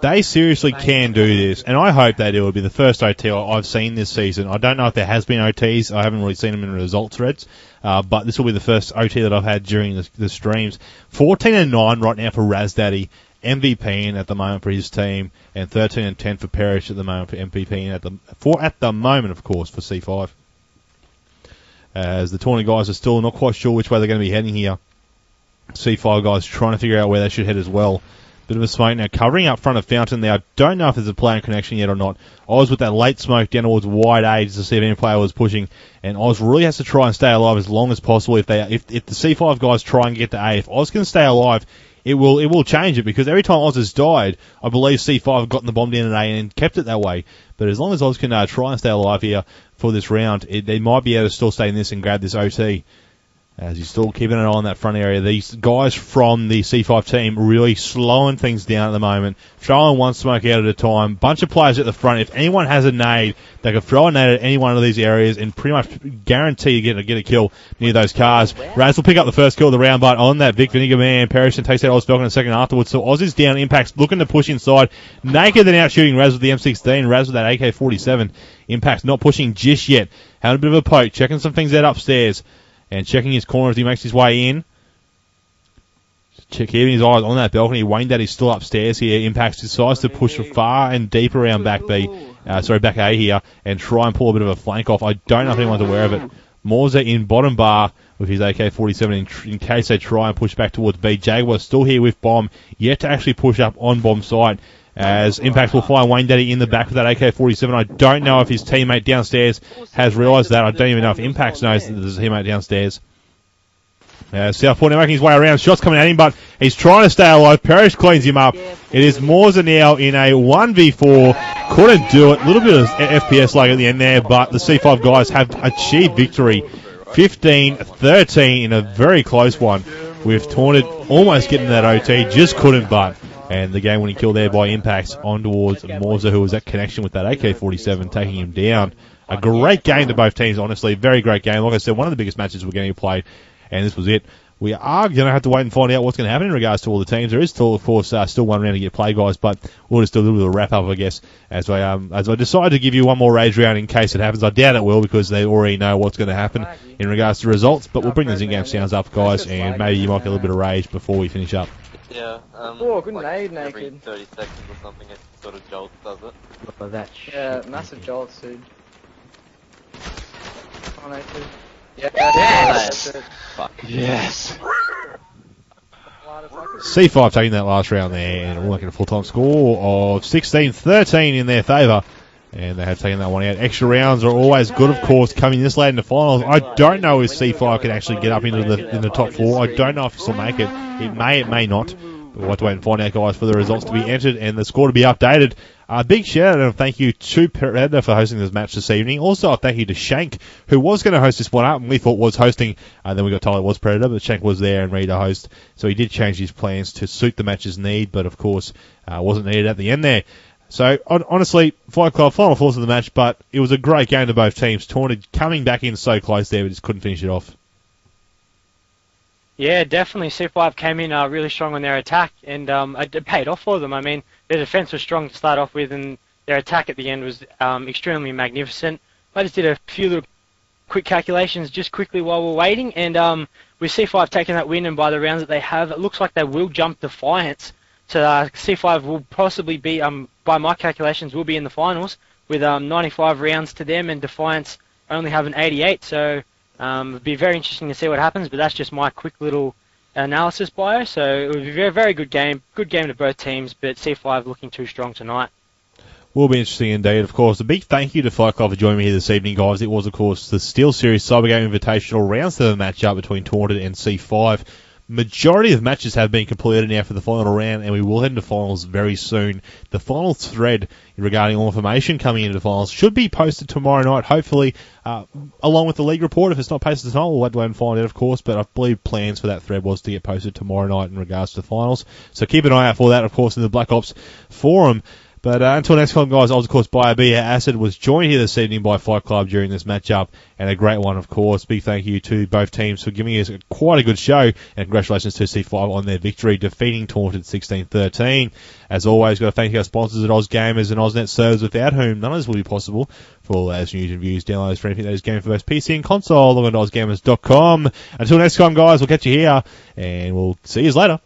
They seriously can do this, and I hope that it will be the first OT I've seen this season. I don't know if there has been OTs. I haven't really seen them in the result threads, but this will be the first OT that I've had during the streams. 14-9 right now for Razdaddy, MVP at the moment for his team, and 13-10 for Parrish at the moment for MVP at the moment, of course, for C5. As the Taunted guys are still not quite sure which way they're going to be heading here. C5 guys trying to figure out where they should head as well. Bit of a smoke now, covering up front of Fountain there. I don't know if there's a player in connection yet or not. Oz with that late smoke down towards wide A to see if any player was pushing, and Oz really has to try and stay alive as long as possible. If the C5 guys try and get to A, if Oz can stay alive, it will change it, because every time Oz has died, I believe C5 have gotten the bomb down at A and kept it that way. But as long as Oz can try and stay alive here for this round, they might be able to still stay in this and grab this OT. As he's still keeping an eye on that front area. These guys from the C5 team really slowing things down at the moment. Throwing one smoke out at a time. Bunch of players at the front. If anyone has a nade, they can throw a nade at any one of these areas and pretty much guarantee you get a kill near those cars. Raz will pick up the first kill of the round, but on that Vic Vinegar man, Parrish takes out Oz Falcon in a second afterwards. So Oz is down. Impact's looking to push inside. Naked then out shooting Raz with the M16. Raz with that AK-47. Impact's not pushing just yet. Having a bit of a poke. Checking some things out upstairs. And checking his corner as he makes his way in. Keeping his eyes on that balcony. Wayne Daddy's still upstairs here. Impacts decides to push far and deep around back back A here, and try and pull a bit of a flank off. I don't know if anyone's aware of it. Morza in bottom bar with his AK-47 in case they try and push back towards B. Jaguar still here with bomb, yet to actually push up on bomb site. As Impact will find Wayne Daddy in the back with that AK-47. I don't know if his teammate downstairs has realised that. I don't even know if Impact knows that there's a teammate downstairs. Southport now making his way around. Shots coming at him, but he's trying to stay alive. Parrish cleans him up. It is Morza now in a 1v4. Couldn't do it. A little bit of FPS lag at the end there, but the C5 guys have achieved victory. 15-13 in a very close one, with Taunted almost getting that OT. Just couldn't, but... And the game-winning kill there by Impact on towards Morza, who was at connection with that AK-47, taking him down. A great game to both teams, honestly. Very great game. Like I said, one of the biggest matches we're going to play, and this was it. We are going to have to wait and find out what's going to happen in regards to all the teams. There is still, of course, still one round to get play, guys, but we'll just do a little bit of a wrap-up, I guess, as I decide to give you one more rage round in case it happens. I doubt it will, because they already know what's going to happen in regards to results, but we'll bring those in-game sounds up, guys, and maybe you might get a little bit of rage before we finish up. Yeah, oh, good nade, every naked. 30 seconds or something it sort of jolts, does it? Oh, that shit. Yeah, massive jolts, dude. Oh, naked. Yeah, Yes! that's it. Fuck. Yes. C5 taking that last round there, and we're looking at a full-time score of 16-13 in their favour. And they have taken that one out. Extra rounds are always good, of course, coming this late in the finals. I don't know if C5 can actually get up into the top four. I don't know if he'll make it. It may not. But we'll have to wait and find out, guys, for the results to be entered and the score to be updated. Big shout out and thank you to Predator for hosting this match this evening. Also, a thank you to Shank, who was going to host this one up, and we thought was hosting. Then we got told it was Predator, but Shank was there and ready to host. So he did change his plans to suit the match's need, but of course, wasn't needed at the end there. So, honestly, Fightclub, final thoughts of the match, but it was a great game to both teams. Taunted coming back in so close there, but just couldn't finish it off. Yeah, definitely. C5 came in really strong on their attack, and it paid off for them. I mean, their defense was strong to start off with, and their attack at the end was extremely magnificent. I just did a few little quick calculations just quickly while we're waiting, and with C5 taking that win and by the rounds that they have, it looks like they will jump Defiance. So C5 will possibly be, by my calculations, will be in the finals with 95 rounds to them, and Defiance only have an 88. So it'd be very interesting to see what happens. But that's just my quick little analysis bio. So it would be a very, very good game to both teams. But C5 looking too strong tonight. Will be interesting indeed. Of course, a big thank you to Fightclub for joining me here this evening, guys. It was, of course, the SteelSeries Cybergamer Invitational round 7 matchup between Taunted and C5. Majority of matches have been completed now for the final round, and we will head into finals very soon. The final thread regarding all information coming into the finals should be posted tomorrow night, hopefully, along with the league report. If it's not posted tonight, we'll have to wait and find out, of course, but I believe plans for that thread was to get posted tomorrow night in regards to the finals. So keep an eye out for that, of course, in the Black Ops forum. But until next time, guys, I was, of course, BooYa Acid was joined here this evening by Fightclub during this matchup, and a great one, of course. Big thank you to both teams for giving us quite a good show, and congratulations to C5 on their victory, defeating Taunted 16-13. As always, got to thank our sponsors at OzGamers and OzNet servers, without whom none of this would be possible. For all latest news and views, downloads for anything that is gaming for both PC and console, log on to OzGamers.com. Until next time, guys, we'll catch you here, and we'll see you later.